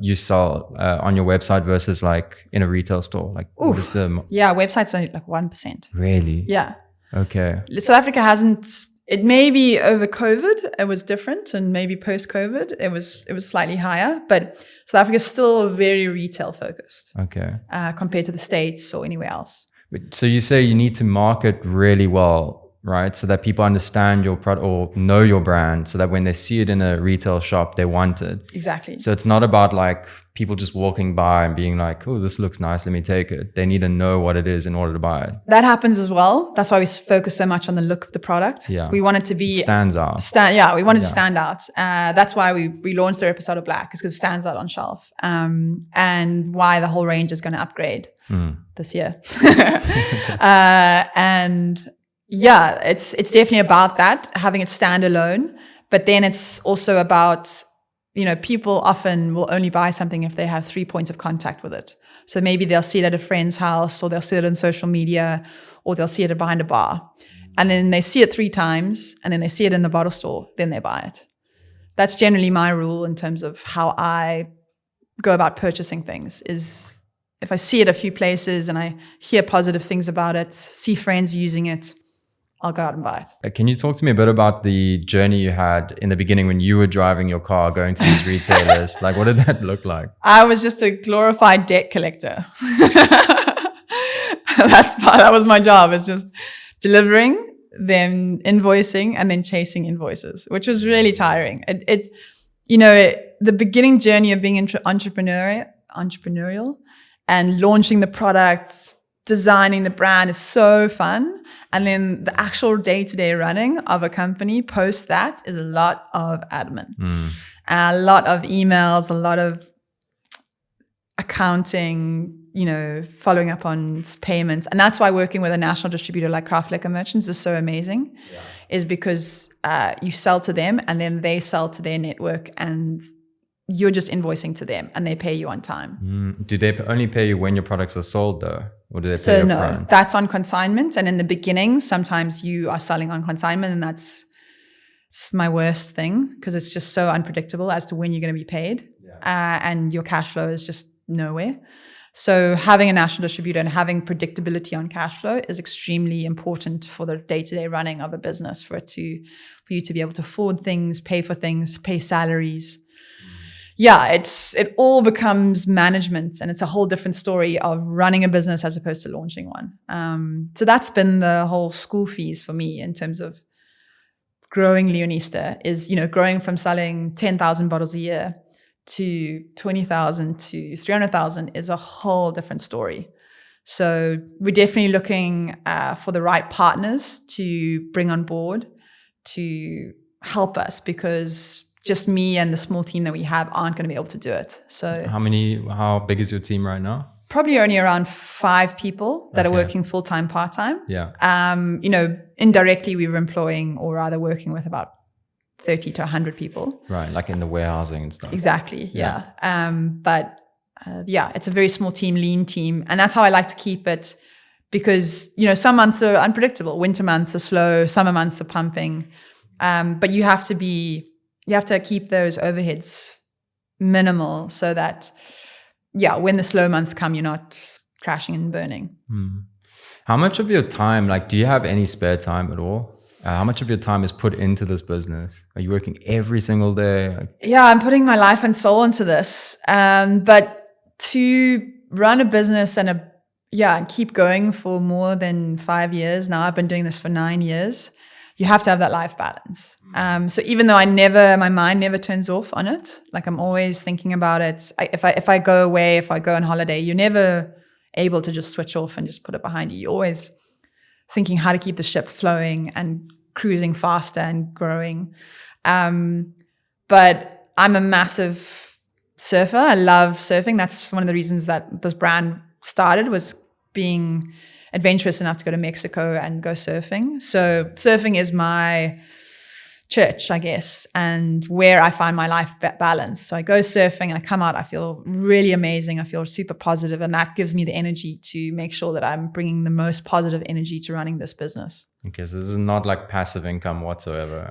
you sell on your website versus like in a retail store? Like, what is the... Yeah, websites are like 1%. Really? Yeah. Okay. South Africa hasn't. It may be over COVID, it was different, and maybe post COVID, it was slightly higher. But South Africa is still very retail focused. Okay. Compared to the States or anywhere else. So you say you need to market really well, right? So that people understand your product or know your brand, so that when they see it in a retail shop, they want it. Exactly. So it's not about like people just walking by and being like, oh, this looks nice, let me take it. They need to know what it is in order to buy it. That happens as well. That's why we focus so much on the look of the product. Yeah. We want it to be... Stands out. We wanted to stand out. That's why we launched the Reposado Black, is because it stands out on shelf. And why the whole range is going to upgrade this year. And yeah, it's definitely about that, having it stand alone. But then it's also about, people often will only buy something if they have 3 points of contact with it. So maybe they'll see it at a friend's house, or they'll see it on social media, or they'll see it behind a bar. And then they see it 3 times, and then they see it in the bottle store, then they buy it. That's generally my rule in terms of how I go about purchasing things, is if I see it a few places and I hear positive things about it, see friends using it, I'll go out and buy it. Can you talk to me a bit about the journey you had in the beginning when you were driving your car, going to these retailers? Like, what did that look like? I was just a glorified debt collector. That was my job. It's just delivering, then invoicing, and then chasing invoices, which was really tiring. The beginning journey of being entrepreneurial and launching the products, designing the brand is so fun. And then the actual day-to-day running of a company post that is a lot of admin, a lot of emails, a lot of accounting, following up on payments. And that's why working with a national distributor like Craft Liquor Merchants is so amazing, is because you sell to them and then they sell to their network, and you're just invoicing to them and they pay you on time. Do they only pay you when your products are sold though? Or do they pay you upfront? No, that's on consignment. And in the beginning, sometimes you are selling on consignment, and it's my worst thing, because it's just so unpredictable as to when you're going to be paid. And your cash flow is just nowhere. So having a national distributor and having predictability on cash flow is extremely important for the day-to-day running of a business, for you to be able to afford things, pay for things, pay salaries. Yeah, it all becomes management, and it's a whole different story of running a business as opposed to launching one. So that's been the whole school fees for me in terms of growing Leonista, is, growing from selling 10,000 bottles a year to 20,000 to 300,000 is a whole different story. So we're definitely looking for the right partners to bring on board to help us, because just me and the small team that we have aren't going to be able to do it. So how big is your team right now? Probably only around 5 people that are working full-time, part-time. Yeah. Indirectly we were employing, or rather working with, about 30 to 100 people. Right, like in the warehousing and stuff. Exactly, yeah. It's a very small team, lean team. And that's how I like to keep it, because, some months are unpredictable. Winter months are slow, summer months are pumping. But you have to keep those overheads minimal, so that, when the slow months come, you're not crashing and burning. How much of your time, do you have any spare time at all? How much of your time is put into this business? Are you working every single day? Yeah, I'm putting my life and soul into this. But to run a business and keep going for more than 5 years now, I've been doing this for 9 years, you have to have that life balance. So even though my mind never turns off on it, I'm always thinking about it. If I go away, if I go on holiday, you're never able to just switch off and just put it behind you. You're always thinking how to keep the ship flowing and cruising faster and growing. But I'm a massive surfer. I love surfing. That's one of the reasons that this brand started, was being adventurous enough to go to Mexico and go surfing. So surfing is my church, I guess, and where I find my life balance. So I go surfing, I come out, I feel really amazing. I feel super positive, and that gives me the energy to make sure that I'm bringing the most positive energy to running this business. Okay, so this is not like passive income whatsoever.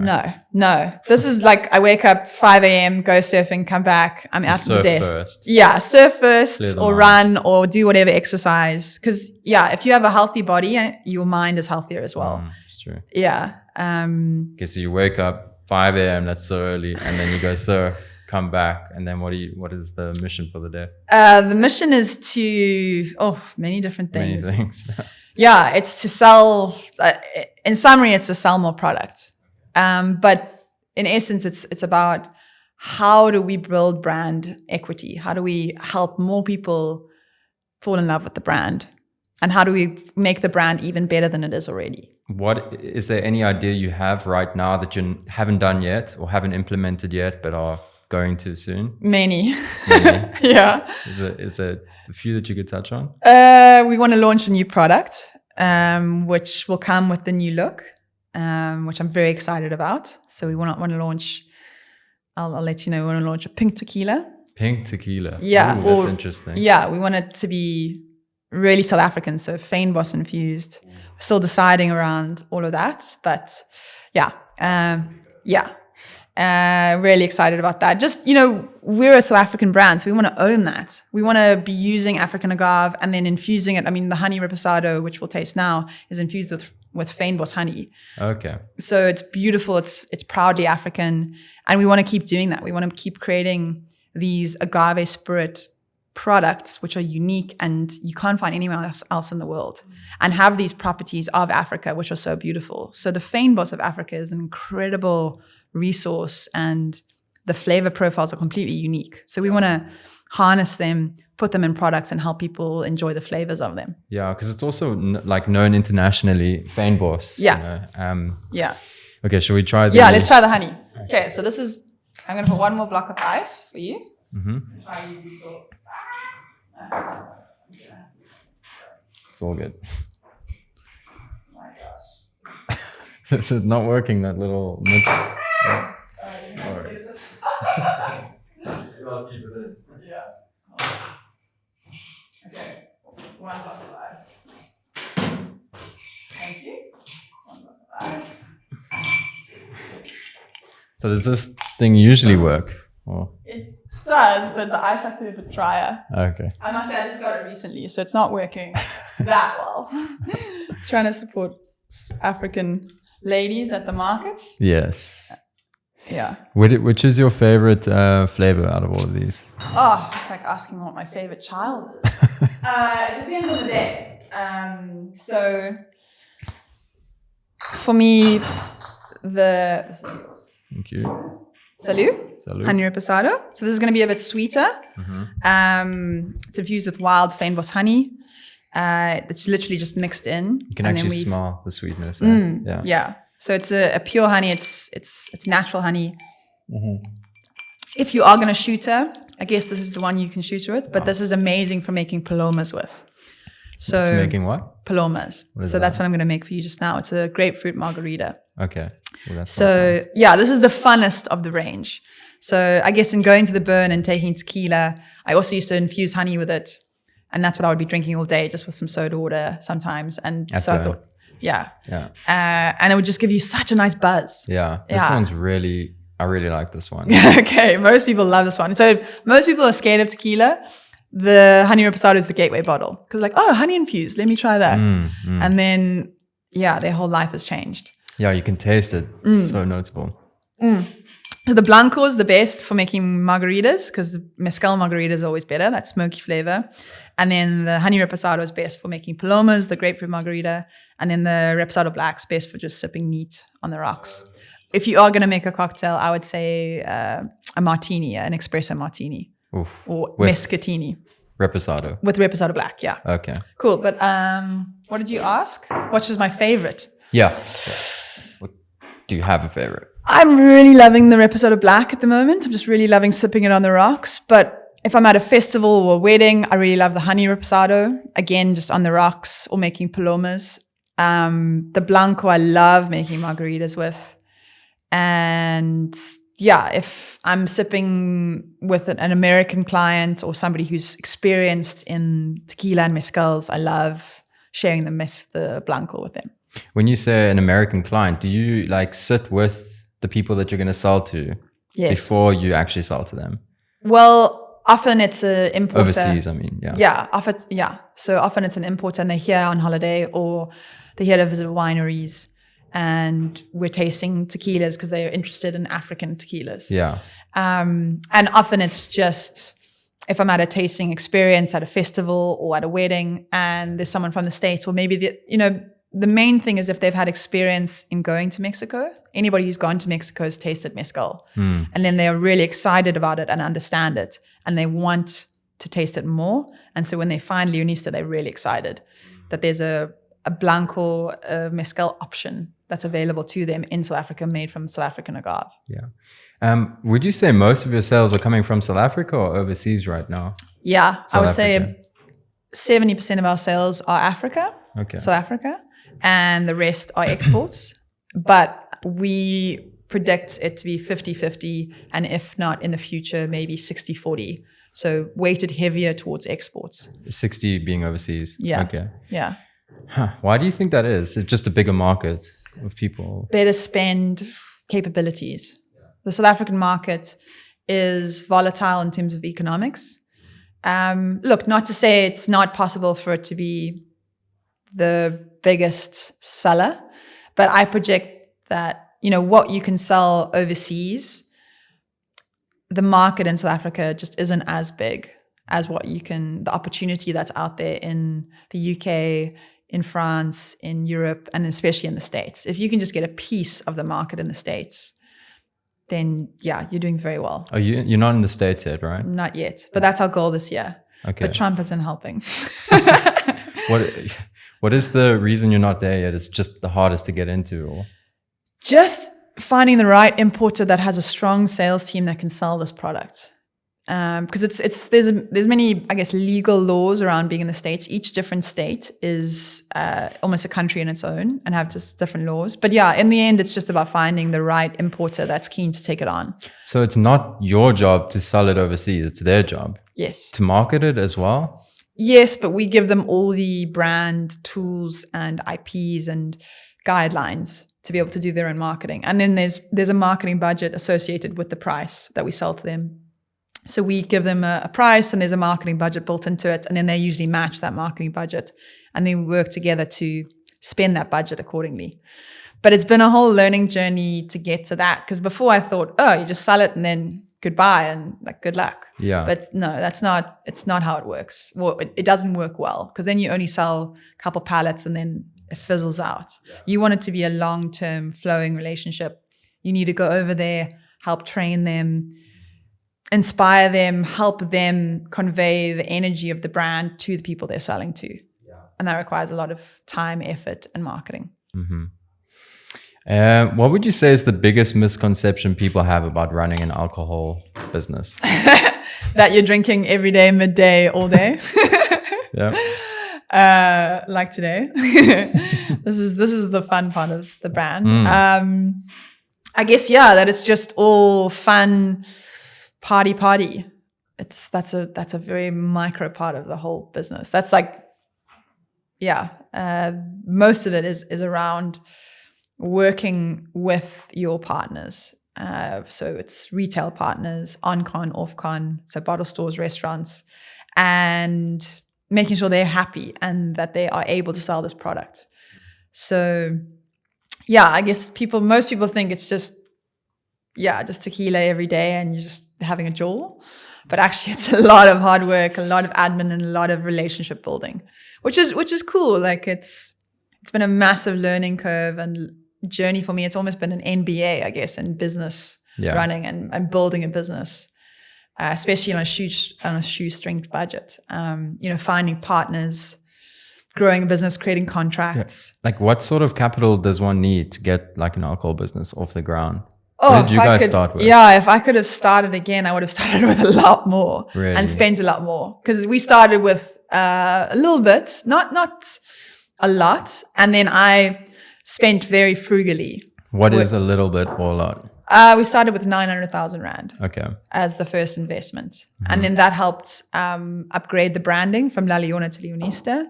No. This is like I wake up 5 a.m., go surfing, come back. I'm out the desk. First. Yeah, surf first or run or do whatever exercise. Because, if you have a healthy body, your mind is healthier as well. It's true. Yeah. Okay, so you wake up 5 a.m., that's so early, and then you go surf, come back, and then what is the mission for the day? The mission is to, many different things. Many things. Yeah, it's to sell, in summary, it's to sell more product. But in essence, it's about how do we build brand equity? How do we help more people fall in love with the brand? And how do we make the brand even better than it is already? What is there any idea you have right now that you haven't done yet or haven't implemented yet but are going to soon? Many. Yeah. Is there a few that you could touch on? We want to launch a new product, which will come with the new look, which I'm very excited about. So we want to launch, I'll let you know, we want to launch a pink tequila. Pink tequila. Yeah. Ooh, that's interesting. Yeah. We want it to be really South African, so fynbos infused. We're still deciding around all of that, but really excited about that. Just, we're a South African brand, so we want to own that. We want to be using African agave and then infusing it. I mean, the honey reposado, which we'll taste now, is infused with fynbos honey. Okay. So it's beautiful. It's proudly African, and we want to keep doing that. We want to keep creating these agave spirit products which are unique and you can't find anywhere else in the world, and have these properties of Africa which are so beautiful. So the fynbos of Africa is an incredible resource, and the flavor profiles are completely unique. So we want to harness them, put them in products, and help people enjoy the flavors of them. Yeah, because it's also like known internationally, fynbos. Yeah. Okay, shall we try the... Yeah, let's try the honey. Okay, so this is... I'm going to put one more block of ice for you. Mm-hmm. It's all good. Oh my gosh. This is not working, that little... Sorry. All right. I'll keep it in. Yeah. Okay. One block of ice. Thank you. One block of ice. So does this thing usually work? Or? It does, but the ice has to be a bit drier. Okay. I must say I just got it recently, so it's not working that well. Trying to support African ladies at the markets. Yes. Yeah. Which is your favorite flavor out of all of these? Oh, it's like asking what my favorite child is. It depends on the day. So for me, this is yours. Thank you. Salut. Honey reposado. So this is going to be a bit sweeter. Mm-hmm. It's infused with wild fynbos honey. It's literally just mixed in. You can actually smell the sweetness. Yeah. So it's a pure honey. It's natural honey. Mm-hmm. If you are going to shoot her, I guess this is the one you can shoot her with. But this is amazing for making palomas with. So it's making what? Palomas. So that's what I'm going to make for you just now. It's a grapefruit margarita. Okay. Well, so nice. This is the funnest of the range. So I guess in going to the burn and taking tequila, I also used to infuse honey with it. And that's what I would be drinking all day, just with some soda water sometimes. And so I thought, and it would just give you such a nice buzz. Yeah. This one's really, I really like this one. Okay. Most people love this one. So most people are scared of tequila. The honey reposado is the gateway bottle. Because like, oh, honey infused, let me try that. And then, their whole life has changed. Yeah, you can taste it. It's so notable. So the Blanco is the best for making margaritas because the mezcal margarita is always better. That smoky flavor. And then the honey reposado is best for making palomas, the grapefruit margarita. And then the reposado black is best for just sipping neat on the rocks. If you are going to make a cocktail, I would say a martini, an espresso martini. Oof. Or mescatini. Reposado. With reposado black, yeah. Okay. Cool. But what did you ask? What was my favorite? Yeah. Do you have a favorite? I'm really loving the reposado black at the moment. I'm just really loving sipping it on the rocks. But if I'm at a festival or a wedding, I really love the honey reposado. Again, just on the rocks or making palomas. The Blanco, I love making margaritas with. And yeah, if I'm sipping with an American client or somebody who's experienced in tequila and mezcals, I love sharing the blanco with them. When you say an American client, do you like sit with the people that you're going to sell to before you actually sell to them? Well, often it's an importer. Overseas, I mean, So often it's an importer and they're here on holiday or they're here to visit wineries and we're tasting tequilas because they're interested in African tequilas. Yeah. And often it's just if I'm at a tasting experience at a festival or at a wedding and there's someone from the States, or maybe the main thing is if they've had experience in going to Mexico. Anybody who's gone to Mexico has tasted mezcal. And then they're really excited about it and understand it. And they want to taste it more. And so when they find Leonista, they're really excited that there's a blanco mezcal option that's available to them in South Africa, made from South African agave. Yeah. Would you say most of your sales are coming from South Africa or overseas right now? Yeah, I would say 70% of our sales are South Africa, and the rest are exports. But we predict it to be 50-50, and if not in the future, maybe 60-40. So weighted heavier towards exports. 60 being overseas. Yeah. Okay. Yeah. Huh. Why do you think that is? It's just a bigger market of people. Better spend capabilities. The South African market is volatile in terms of economics. Look, not to say it's not possible for it to be the biggest seller, but I project that, what you can sell overseas, the market in South Africa just isn't as big as the opportunity that's out there in the UK, in France, in Europe, and especially in the States. If you can just get a piece of the market in the States, then yeah, you're doing very well. Oh, you're not in the States yet, right? Not yet, but that's our goal this year. Okay. But Trump isn't helping. What is the reason you're not there yet? It's just the hardest to get into, or? Just finding the right importer that has a strong sales team that can sell this product. Because there's many, I guess, legal laws around being in the States. Each different state is almost a country in its own and have just different laws. But yeah, in the end, it's just about finding the right importer that's keen to take it on. So it's not your job to sell it overseas. It's their job. Yes. To market it as well? Yes, but we give them all the brand tools and IPs and guidelines to be able to do their own marketing. And then there's a marketing budget associated with the price that we sell to them. So we give them a price and there's a marketing budget built into it. And then they usually match that marketing budget. And then we work together to spend that budget accordingly. But it's been a whole learning journey to get to that. Because before I thought, you just sell it and then goodbye and like good luck. Yeah. But no, it's not how it works. Well, it doesn't work well because then you only sell a couple pallets and then it fizzles out. Yeah. You want it to be a long-term flowing relationship. You need to go over there, help train them, inspire them, help them convey the energy of the brand to the people they're selling to. Yeah. And that requires a lot of time, effort, and marketing. Mm-hmm. What would you say is the biggest misconception people have about running an alcohol business? That you're drinking every day, midday, all day. Yeah. Like today. This is the fun part of the brand. I guess, that it's just all fun, party. That's a very micro part of the whole business. That's like, most of it is around working with your partners. So it's retail partners, on-con, off-con, so bottle stores, restaurants, and making sure they're happy and that they are able to sell this product. So, I guess most people think it's just tequila every day and you're just having a jaw. But actually it's a lot of hard work, a lot of admin, and a lot of relationship building, which is cool. Like it's been a massive learning curve and journey for me. It's almost been an MBA, I guess, in business running and building a business, especially on a shoestring budget. Finding partners, growing a business, creating contracts. Yeah. Like what sort of capital does one need to get like an alcohol business off the ground? What did you guys start with? Yeah, if I could have started again, I would have started with a lot more and spent a lot more. Because we started with a little bit, not a lot. And then I spent very frugally. What is a little bit or a lot? We started with 900,000 Rand. Okay. As the first investment. And then that helped upgrade the branding from La Leona to Leonista,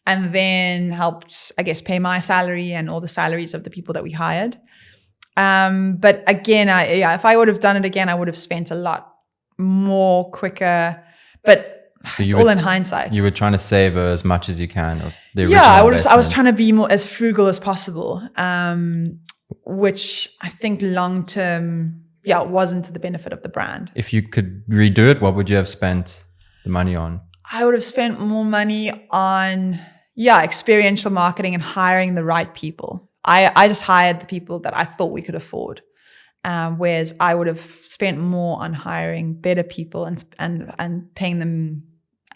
and then helped, I guess, pay my salary and all the salaries of the people that we hired. But again, if I would have done it again, I would have spent a lot more quicker. But it's all in hindsight. You were trying to save as much as you can of the original investment. I was trying to be as frugal as possible. Which I think long term, wasn't to the benefit of the brand. If you could redo it, what would you have spent the money on? I would have spent more money on, experiential marketing and hiring the right people. I just hired the people that I thought we could afford. Whereas I would have spent more on hiring better people and paying them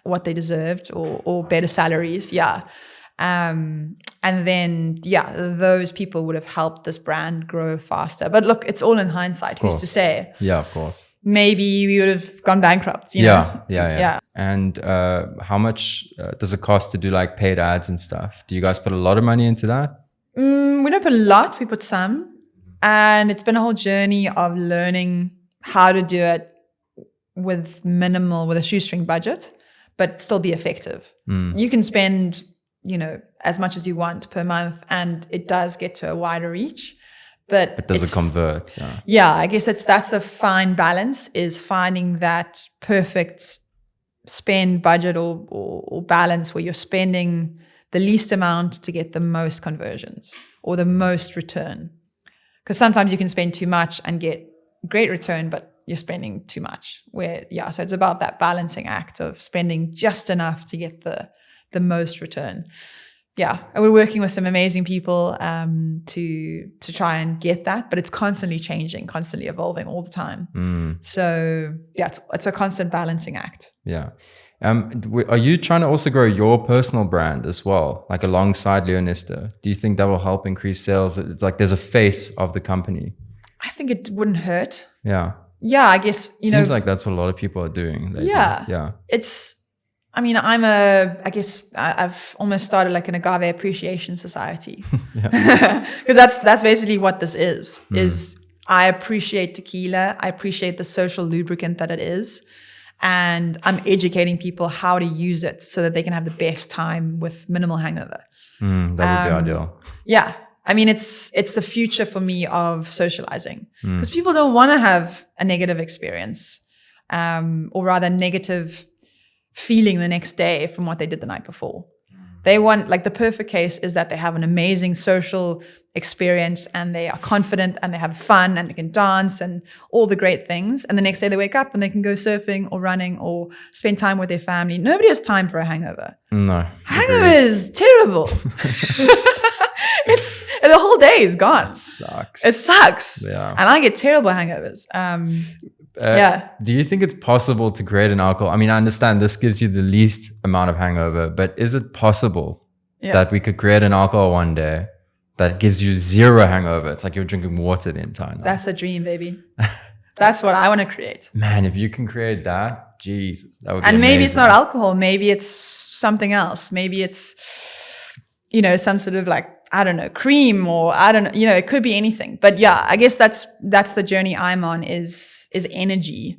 what they deserved or better salaries. And then, those people would have helped this brand grow faster. But look, it's all in hindsight. Who's to say? Yeah, of course. Maybe we would have gone bankrupt. You know? Yeah. And how much does it cost to do like paid ads and stuff? Do you guys put a lot of money into that? We don't put a lot. We put some. And it's been a whole journey of learning how to do it with a shoestring budget, but still be effective. You can spend as much as you want per month, and it does get to a wider reach. But does it convert? I guess that's the fine balance, is finding that perfect spend budget or balance where you're spending the least amount to get the most conversions or the most return. Because sometimes you can spend too much and get great return, but you're spending too much. So it's about that balancing act of spending just enough to get the most return. And we're working with some amazing people to try and get that, but it's constantly changing, constantly evolving all the time. So it's a constant balancing act. Are you trying to also grow your personal brand as well, like alongside Leonista? Do you think that will help increase sales? It's like there's a face of the company. I think it wouldn't hurt. I guess seems like that's what a lot of people are doing. I've almost started like an agave appreciation society. Because that's basically what this is I appreciate tequila. I appreciate the social lubricant that it is. And I'm educating people how to use it so that they can have the best time with minimal hangover. That would be ideal. It's the future for me of socializing, because people don't want to have a negative experience, or rather negative feeling the next day from what they did the night before. They want, like, the perfect case is that they have an amazing social experience and they are confident and they have fun and they can dance and all the great things. And the next day they wake up and they can go surfing or running or spend time with their family. Nobody has time for a hangover. No. Hangover is terrible. The whole day is gone. It sucks. Yeah. And I get terrible hangovers. Do you think it's possible to create an alcohol? I mean, I understand this gives you the least amount of hangover, but is it possible that we could create an alcohol one day that gives you zero hangover? It's like you're drinking water the entire night. That's the dream, baby. That's what I want to create. Man, if you can create that, Jesus, that would be And maybe amazing. It's not alcohol. Maybe it's something else. Maybe it's, some sort of like, I don't know, cream, or I don't know, it could be anything. But I guess that's the journey I'm on is energy,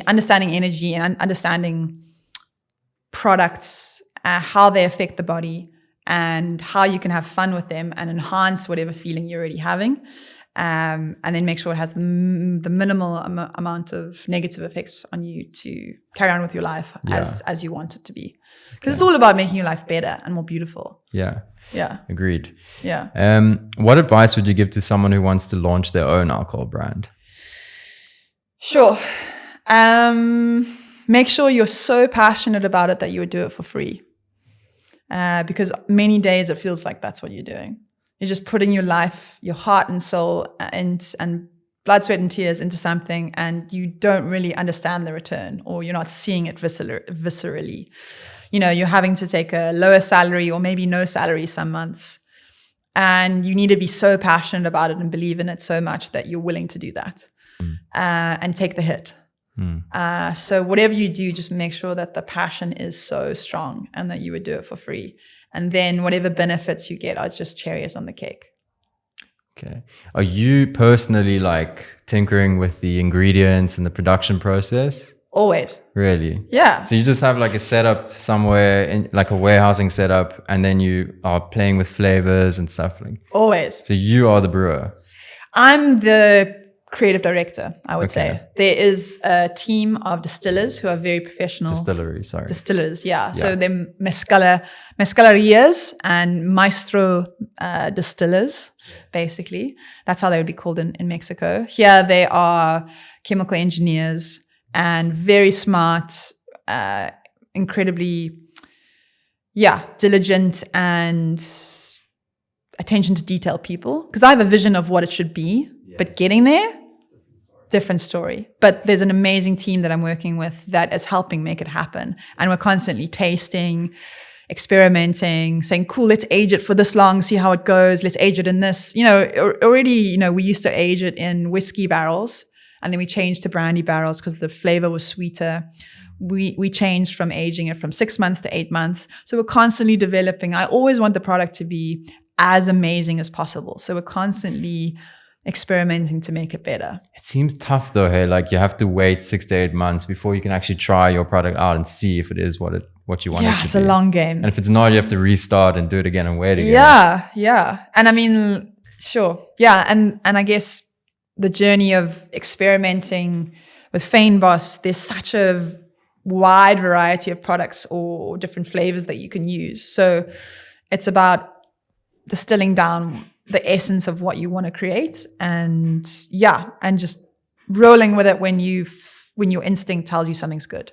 understanding energy and understanding products, how they affect the body and how you can have fun with them and enhance whatever feeling you're already having. And then make sure it has the minimal amount of negative effects on you to carry on with your life as you want it to be. Because it's all about making your life better and more beautiful. Yeah. Agreed. Yeah. What advice would you give to someone who wants to launch their own alcohol brand? Sure. Make sure you're so passionate about it that you would do it for free. Because many days it feels like that's what you're doing. You're just putting your life, your heart and soul and blood, sweat and tears into something, and you don't really understand the return, or you're not seeing it viscerally. You're having to take a lower salary or maybe no salary some months, and you need to be so passionate about it and believe in it so much that you're willing to do that and take the hit. So whatever you do, just make sure that the passion is so strong and that you would do it for free. And then whatever benefits you get are just cherries on the cake. Okay. Are you personally like tinkering with the ingredients and the production process? Always. Really? Yeah. So you just have like a setup somewhere in like a warehousing setup, and then you are playing with flavors and stuff like. Always. So you are the brewer. I'm the creative director, I would Okay. say. There is a team of distillers who are very professional. Distilleries, sorry. Distillers, yeah. So they're mezcalerias and maestro distillers, basically. That's how they would be called in Mexico. Here they are chemical engineers and very smart, incredibly, diligent and attention to detail people. Because I have a vision of what it should be, but getting there, different story. But there's an amazing team that I'm working with that is helping make it happen. And we're constantly tasting, experimenting, saying, cool, let's age it for this long, see how it goes. Let's age it in this. Already, we used to age it in whiskey barrels, and then we changed to brandy barrels because the flavor was sweeter. We changed from aging it from 6 months to 8 months. So we're constantly developing. I always want the product to be as amazing as possible. So we're constantly experimenting to make it better. It seems tough though, hey? Like you have to wait 6 to 8 months before you can actually try your product out and see if it is what you want it to be. Yeah, it's a long game. And if it's not, you have to restart and do it again and wait again. Yeah. And I mean, sure. Yeah, and I guess the journey of experimenting with Fynbos, there's such a wide variety of products or different flavors that you can use. So it's about distilling down the essence of what you want to create and just rolling with it when your instinct tells you something's good.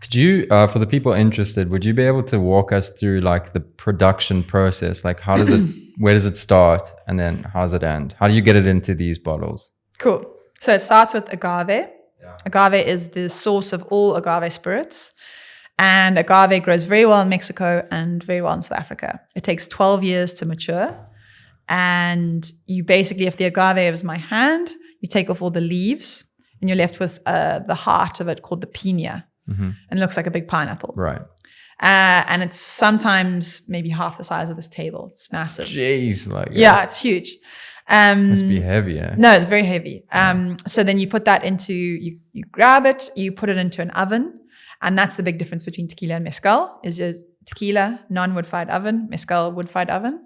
Could you, for the people interested, would you be able to walk us through like the production process? Like how does it, where does it start and then how does it end? How do you get it into these bottles? Cool. So it starts with agave. Yeah. Agave is the source of all agave spirits. And agave grows very well in Mexico and very well in South Africa. It takes 12 years to mature. And you basically, if the agave is my hand, you take off all the leaves and you're left with the heart of it called the piña. Mm-hmm. And it looks like a big pineapple. Right. And it's sometimes maybe half the size of this table. It's massive. Jeez. It's huge. Must be heavy, yeah? No, it's very heavy. So then you put that into, you grab it, you put it into an oven. And that's the big difference between tequila and mezcal is tequila, non-wood-fired oven, mezcal, wood-fired oven.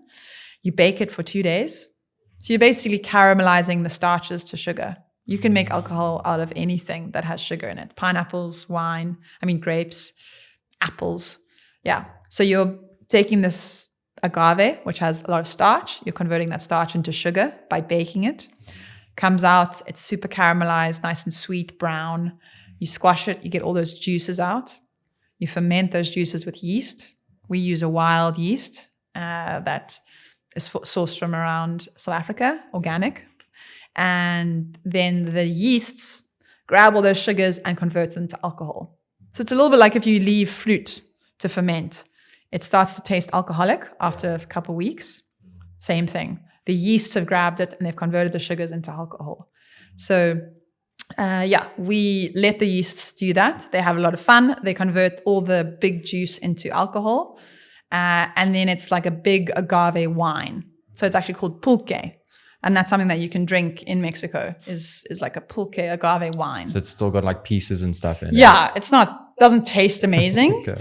You bake it for 2 days. So you're basically caramelizing the starches to sugar. You can make alcohol out of anything that has sugar in it. Pineapples, grapes, apples. Yeah. So you're taking this agave, which has a lot of starch. You're converting that starch into sugar by baking it. Comes out, it's super caramelized, nice and sweet, brown. You squash it, you get all those juices out. You ferment those juices with yeast. We use a wild yeast that is sourced from around South Africa, organic. And then the yeasts grab all those sugars and convert them to alcohol. So it's a little bit like if you leave fruit to ferment. It starts to taste alcoholic after a couple of weeks. Same thing. The yeasts have grabbed it and they've converted the sugars into alcohol. So we let the yeasts do that. They have a lot of fun. They convert all the big juice into alcohol. And then it's like a big agave wine. So it's actually called pulque. And that's something that you can drink in Mexico is like a pulque agave wine. So it's still got like pieces and stuff in it. Yeah, doesn't taste amazing, okay.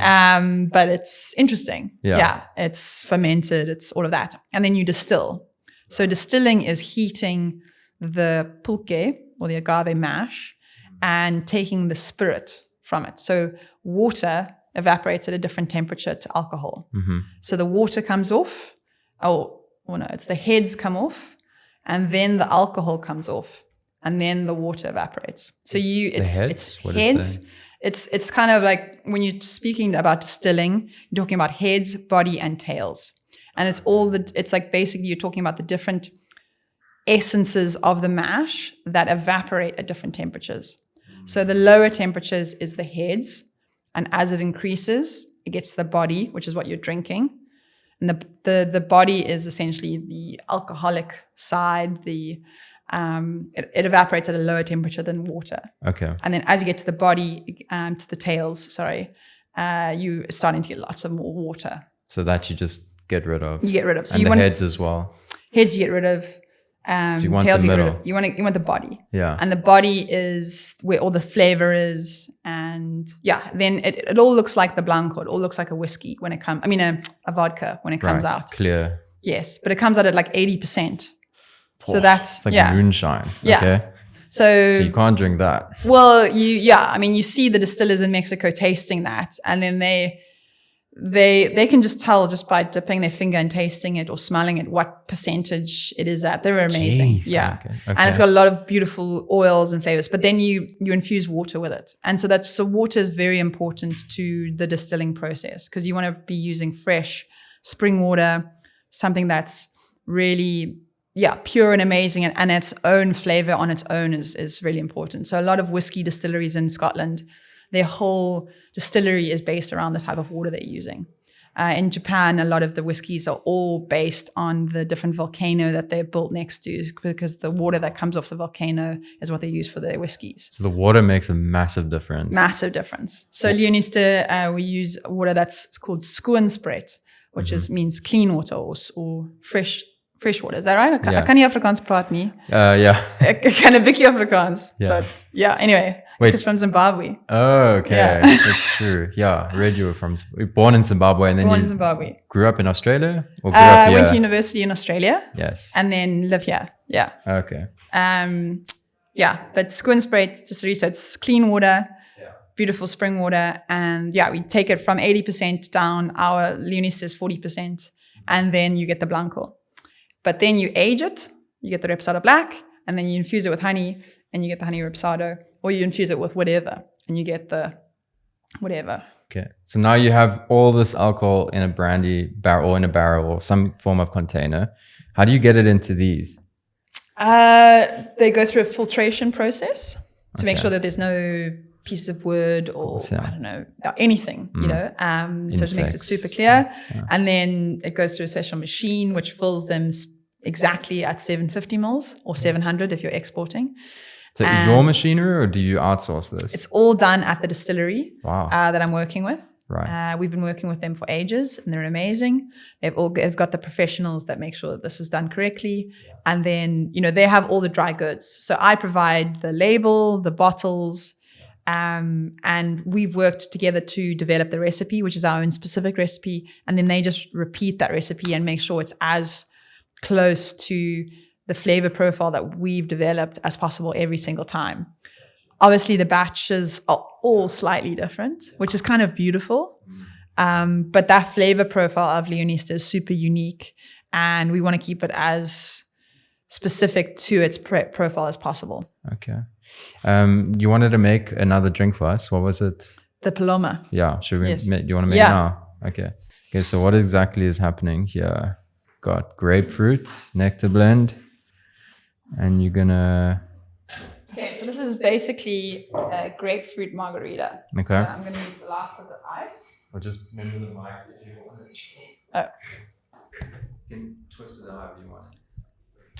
But it's interesting. Yeah, it's fermented. It's all of that. And then you distill. So distilling is heating the pulque or the agave mash and taking the spirit from it. So water evaporates at a different temperature to alcohol. Mm-hmm. So the water comes off. It's the heads come off, and then the alcohol comes off, and then the water evaporates. So it's kind of like when you're speaking about distilling, you're talking about heads, body, and tails. And it's like basically you're talking about the different essences of the mash that evaporate at different temperatures. So the lower temperatures is the heads, and as it increases, it gets the body, which is what you're drinking. And the body is essentially the alcoholic side. It evaporates at a lower temperature than water. Okay. And then as you get to the body, to the tails, you're starting to get lots of more water. So that you just get rid of. You get rid of. So and you the heads as well. Heads you get rid of. So you want the tails you get rid middle. of. You want the body. Yeah. And the body is where all the flavor is. And yeah, then it all looks like the Blanco. It all looks like a whiskey when it comes, a vodka when it comes out. Clear. Yes, but it comes out at like 80%. So that's, It's like moonshine. Yeah. Okay. So you can't drink that. Well, you see the distillers in Mexico tasting that, and then they can just tell just by dipping their finger and tasting it or smelling it what percentage it is at. They're amazing. Jeez, yeah. Okay. And it's got a lot of beautiful oils and flavors, but then you infuse water with it. And so water is very important to the distilling process because you want to be using fresh spring water, something that's really pure and amazing, and its own flavor on its own is really important. So a lot of whiskey distilleries in Scotland, their whole distillery is based around the type of water they're using. In Japan, a lot of the whiskeys are all based on the different volcano that they're built next to, because the water that comes off the volcano is what they use for their whiskeys. So the water makes a massive difference. Massive difference. So Leonista, we use water that's called skoonspruit, which means clean water or fresh water. Is that right? Yeah. Ek kan nie Afrikaans praat nie. Yeah. Ek kan 'n bietjie Afrikaans. Yeah. But yeah, anyway. Wait. He's from Zimbabwe. Oh, okay. Yeah. That's true. Yeah. Read you were born in Zimbabwe and then Born you in Zimbabwe. grew up in Australia or grew up here? Went to university in Australia. Yes. And then live here. Yeah. Okay. But skoonspruit distillery, so it's clean water, beautiful spring water. And we take it from 80% down. Our Leonista is 40%. And then you get the Blanco. But then you age it, you get the Reposado Black, and then you infuse it with honey, and you get the honey Reposado, or you infuse it with whatever, and you get the whatever. Okay. So now you have all this alcohol in a brandy barrel or in a barrel or some form of container. How do you get it into these? They go through a filtration process to make sure that there's no piece of wood or I don't know, anything, so it makes it super clear. Yeah. And then it goes through a special machine which fills them exactly at 750 mils or 700 if you're exporting. So your machinery, or do you outsource this? It's all done at the distillery. Wow. That I'm working with. Right. We've been working with them for ages and they're amazing. They've got the professionals that make sure that this is done correctly. And then, they have all the dry goods. So I provide the label, the bottles, and we've worked together to develop the recipe, which is our own specific recipe. And then they just repeat that recipe and make sure it's as close to the flavor profile that we've developed as possible every single time. Obviously, the batches are all slightly different, which is kind of beautiful. But that flavor profile of Leonista is super unique. And we want to keep it as specific to its profile as possible. Okay. You wanted to make another drink for us. What was it? The Paloma. Yeah. Should we do you want to make it now? Okay. Okay. So what exactly is happening here? Got grapefruit, nectar blend, and you're gonna... Okay, so this is basically a grapefruit margarita. Okay. So I'm gonna use the last of the ice. Or just move the mic if you want it. Oh. You can twist it however you want it.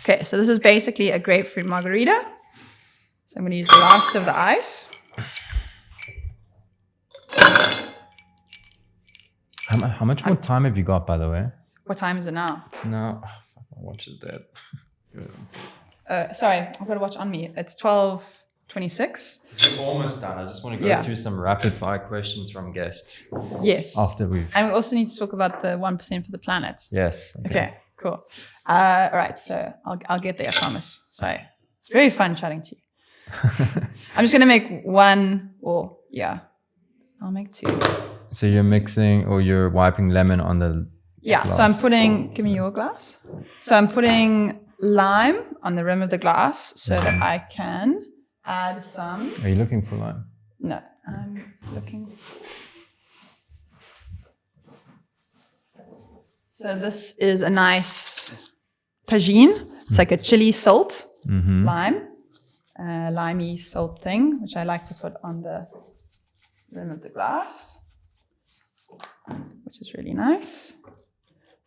Okay, so this is basically a grapefruit margarita. So I'm going to use the last of the ice. How much more time have you got, by the way? What time is it now? It's now... Oh, fuck, my watch is dead. Sorry, I've got a watch on me. It's 12:26. We're almost done. I just want to go through some rapid fire questions from guests. Yes. And we also need to talk about the 1% for the planet. Yes. Okay, cool. All right, so I'll get there, I promise. Sorry. It's very fun chatting to you. I'm just going to make one, I'll make two. So you're mixing or you're wiping lemon on the glass. So I'm putting, give me your glass. So I'm putting lime on the rim of the glass so that I can add some. Are you looking for lime? No, I'm looking. So this is a nice tagine. It's like a chili salt, lime, limey salt thing, which I like to put on the rim of the glass, which is really nice.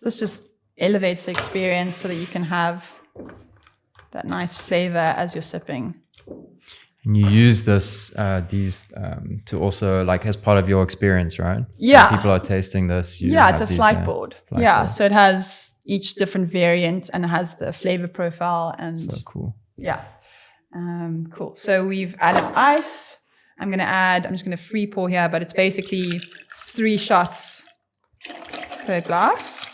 This just elevates the experience so that you can have that nice flavor as you're sipping. And you use these to also like as part of your experience, right? Yeah. When people are tasting this. It's a flight board. So it has each different variant and has the flavor profile. And So cool. yeah, cool. So we've added ice. I'm just going to free pour here, but it's basically 3 shots per glass.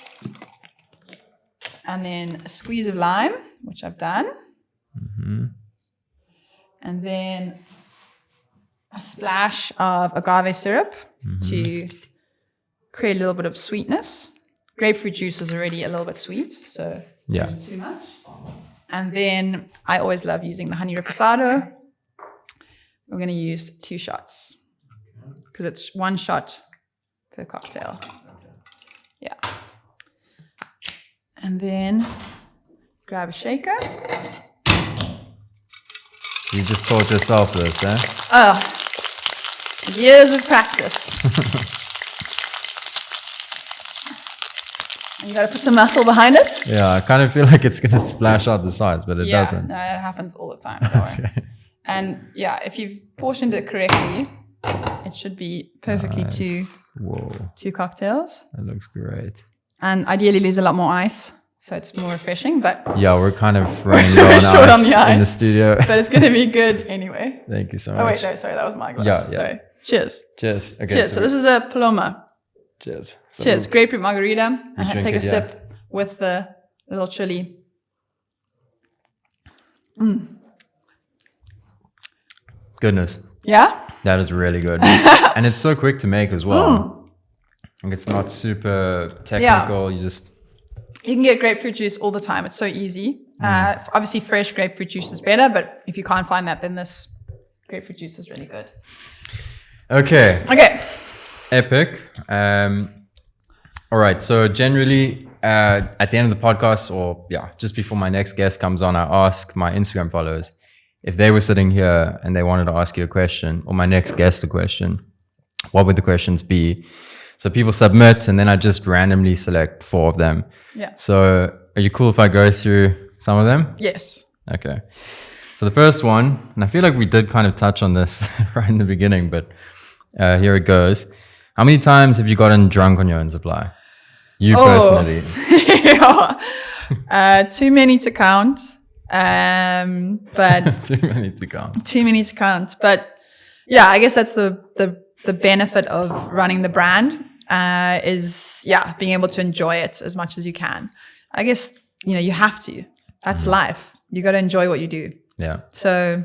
And then a squeeze of lime, which I've done. Mm-hmm. And then a splash of agave syrup to create a little bit of sweetness. Grapefruit juice is already a little bit sweet, so not too much. And then I always love using the honey reposado. We're going to use 2 shots because it's 1 shot per cocktail. Yeah. And then grab a shaker. You just taught yourself this, eh? Oh, years of practice. And you got to put some muscle behind it. Yeah, I kind of feel like it's going to splash out the sides, but it doesn't. No, it happens all the time. Don't worry. And yeah, if you've portioned it correctly, it should be perfectly two cocktails. That looks great. And ideally, there's a lot more ice, so it's more refreshing. But yeah, we're kind of running low on short on ice the ice in the studio. But it's going to be good anyway. Thank you so much. Oh wait, no, sorry, that was my glass. Yeah. Sorry. Cheers. Cheers. Okay, Cheers. So this is a Paloma. Cheers. So Cheers. Grapefruit margarita. I drink take a it, sip with the little chili. Goodness. Yeah? That is really good. And it's so quick to make as well. Like it's not super technical. You can get grapefruit juice all the time. It's so easy. Obviously, fresh grapefruit juice is better, but if you can't find that, then this grapefruit juice is really good. Okay. Epic. All right. So generally, at the end of the podcast, or just before my next guest comes on, I ask my Instagram followers if they were sitting here and they wanted to ask you a question, or my next guest a question, what would the questions be? So people submit, and then I just randomly select 4 of them. Yeah. So are you cool if I go through some of them? Yes. Okay. So the first one, and I feel like we did kind of touch on this right in the beginning, but here it goes. How many times have you gotten drunk on your own supply? You personally. Too many to count. But Too many to count. Too many to count. But yeah, I guess that's the benefit of running the brand is being able to enjoy it as much as you can. I guess, you have to. That's life. You got to enjoy what you do. Yeah. So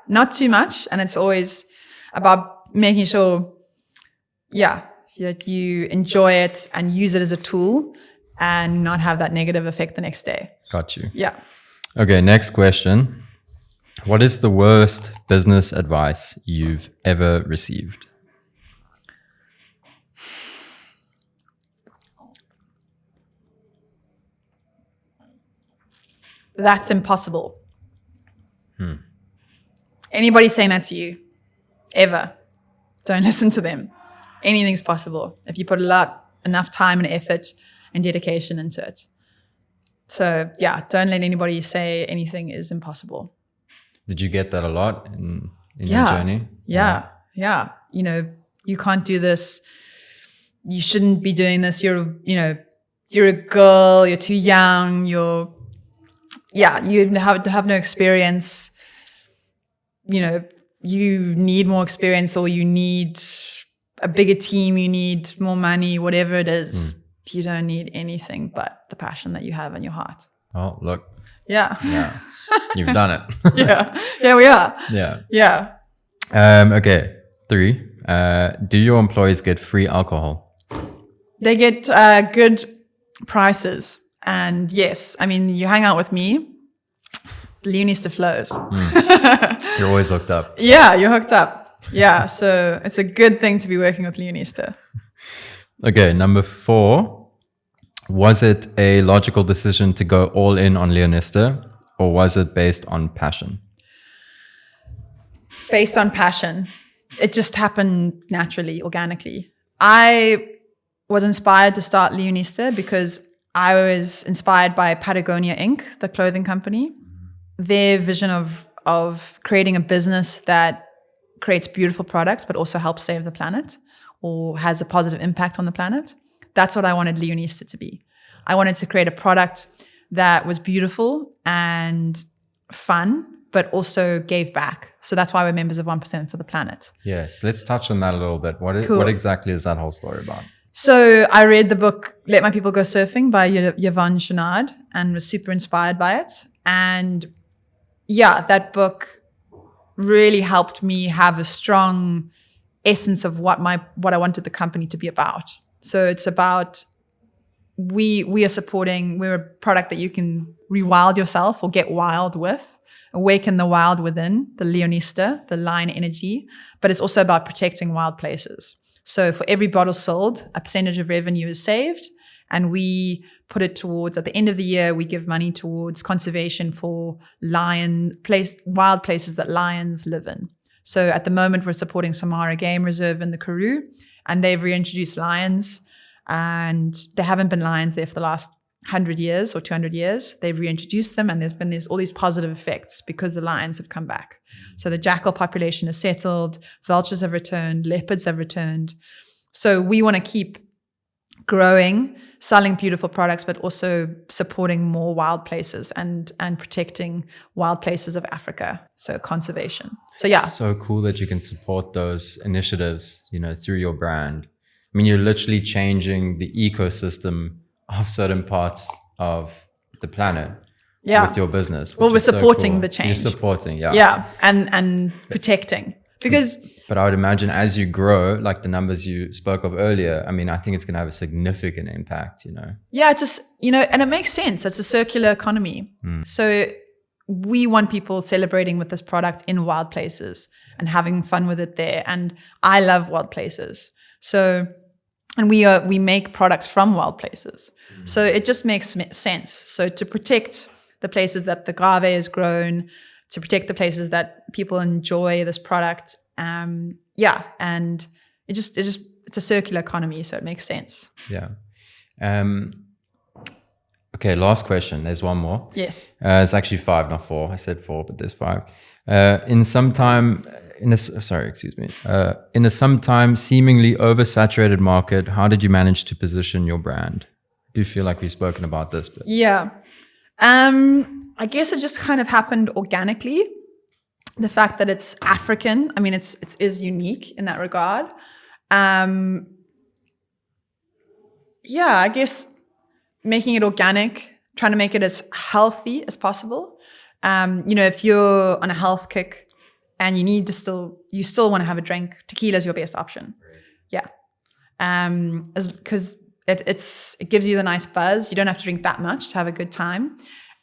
not too much. And it's always about making sure, that you enjoy it and use it as a tool and not have that negative effect the next day. Got you. Yeah. Okay, next question. What is the worst business advice you've ever received? That's impossible. Anybody saying that to you, ever, don't listen to them. Anything's possible if you put enough time and effort and dedication into it. So don't let anybody say anything is impossible. Did you get that a lot in your journey? Yeah. You can't do this. You shouldn't be doing this. You're a girl. You're too young. You have no experience. You need more experience, or you need a bigger team. You need more money, whatever it is. You don't need anything but the passion that you have in your heart. Oh, look. Yeah. You've done it. Yeah, we are. Yeah. Okay. 3. Do your employees get free alcohol? They get good prices. And yes, I mean, you hang out with me, Leonista flows. You're always hooked up. Yeah, you're hooked up. Yeah, so it's a good thing to be working with Leonista. Okay, number 4. Was it a logical decision to go all in on Leonista, or was it based on passion? Based on passion. It just happened naturally, organically. I was inspired to start Leonista because I was inspired by Patagonia Inc., the clothing company. Their vision of creating a business that creates beautiful products but also helps save the planet or has a positive impact on the planet. That's what I wanted Leonista to be. I wanted to create a product that was beautiful and fun, but also gave back. So that's why we're members of 1% for the planet. Yes, let's touch on that a little bit. Cool. What exactly is that whole story about? So I read the book Let My People Go Surfing by Yvonne Chouinard and was super inspired by it. And yeah, that book really helped me have a strong essence of what I wanted the company to be about. So it's about we're a product that you can rewild yourself or get wild with. Awaken the wild within, the Leonista, the lion energy, but it's also about protecting wild places. So for every bottle sold, a percentage of revenue is saved, and we put it towards, at the end of the year, we give money towards conservation for wild places that lions live in. So at the moment, we're supporting Samara Game Reserve in the Karoo, and they've reintroduced lions, and there haven't been lions there for the last 100 years or 200 years. They've reintroduced them, and there's been all these positive effects because the lions have come back. So the jackal population has settled, vultures have returned, leopards have returned. So we want to keep growing, selling beautiful products, but also supporting more wild places and protecting wild places of Africa. So conservation. So yeah. So cool that you can support those initiatives, through your brand. I mean, you're literally changing the ecosystem of certain parts of the planet with your business. Well, we're supporting the change. You're supporting, yeah. Yeah, and protecting. But I would imagine as you grow, like the numbers you spoke of earlier, I mean, I think it's going to have a significant impact, Yeah, it's and it makes sense. It's a circular economy. So we want people celebrating with this product in wild places and having fun with it there. And I love wild places. So, and we make products from wild places. So it just makes sense. So to protect the places that the agave is grown, to protect the places that people enjoy this product, and it's a circular economy, so it makes sense. Yeah. Okay, last question. There's one more. Yes. It's actually 5, not 4. I said 4, but there's 5. In a sometime seemingly oversaturated market, how did you manage to position your brand? I do feel like we've spoken about this, but yeah. I guess it just kind of happened organically. The fact that it's African, I mean, it is unique in that regard. I guess making it organic, trying to make it as healthy as possible. If you're on a health kick and you still want to have a drink, tequila is your best option. Yeah. Because it gives you the nice buzz. You don't have to drink that much to have a good time.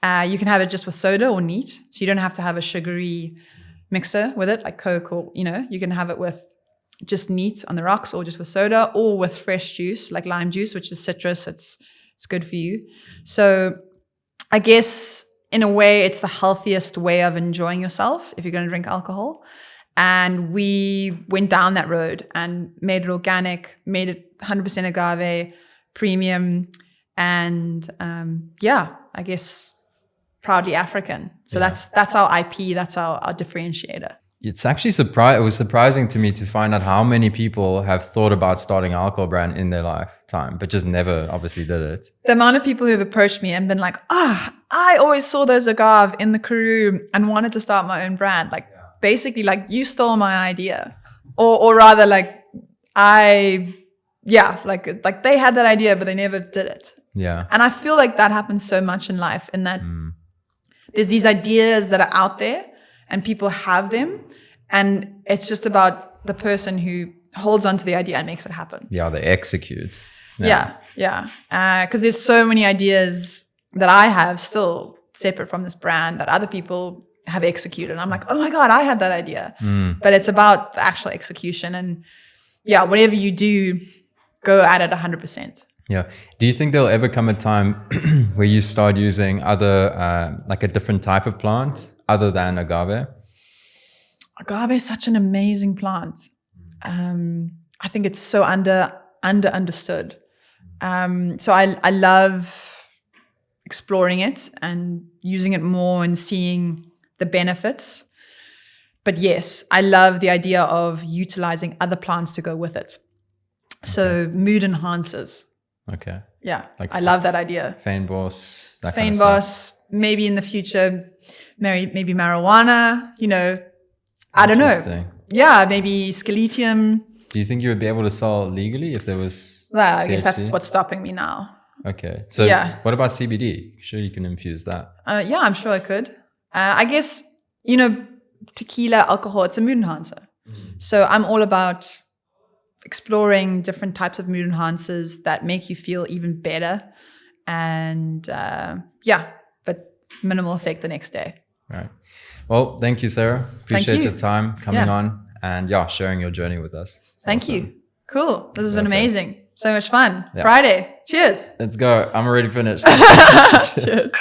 You can have it just with soda or neat. So you don't have to have a sugary mixer with it, like Coke, or, you can have it with just neat on the rocks, or just with soda, or with fresh juice, like lime juice, which is citrus. It's good for you. So I guess in a way, it's the healthiest way of enjoying yourself if you're going to drink alcohol. And we went down that road and made it organic, made it 100% agave, premium, and I guess proudly African. So that's our IP, that's our differentiator. It's actually it was surprising to me to find out how many people have thought about starting an alcohol brand in their lifetime, but just never obviously did it. The amount of people who have approached me and been like, I always saw those agave in the Karoo and wanted to start my own brand. Like, basically, like, you stole my idea. Or rather, like, like they had that idea, but they never did it. Yeah. And I feel like that happens so much in life, in that there's these ideas that are out there and people have them, and it's just about the person who holds on to the idea and makes it happen. Yeah, they execute. Yeah. Because there's so many ideas that I have still separate from this brand that other people have executed. And I'm like, oh my God, I had that idea. But it's about the actual execution. And whatever you do, go at it 100%. Yeah. Do you think there'll ever come a time where you start using other, like a different type of plant other than agave? Agave is such an amazing plant. I think it's so understood. So I love exploring it and using it more and seeing the benefits. But yes, I love the idea of utilizing other plants to go with it. So mood enhancers. Okay. Yeah, Like I love that idea. Feinboss, that kind of stuff. Feinboss, maybe in the future, maybe marijuana, you know, I don't know. Interesting. Yeah, maybe scaletium. Do you think you would be able to sell legally if there was Well, I guess that's THC? what's stopping me now. Okay. So Yeah. what about CBD? Sure, you can infuse that. Yeah, I'm sure I could. I guess, you know, tequila, alcohol, it's a mood enhancer. So I'm all about exploring different types of mood enhancers that make you feel even better. And yeah, but minimal effect the next day. All right. Well, thank you, Sarah. Appreciate you. your time coming Yeah. on and sharing your journey with us. It's Thank awesome. you. Cool. This has been Perfect. amazing. So much fun. Yeah. Friday. Cheers. Let's go. I'm already finished. Cheers.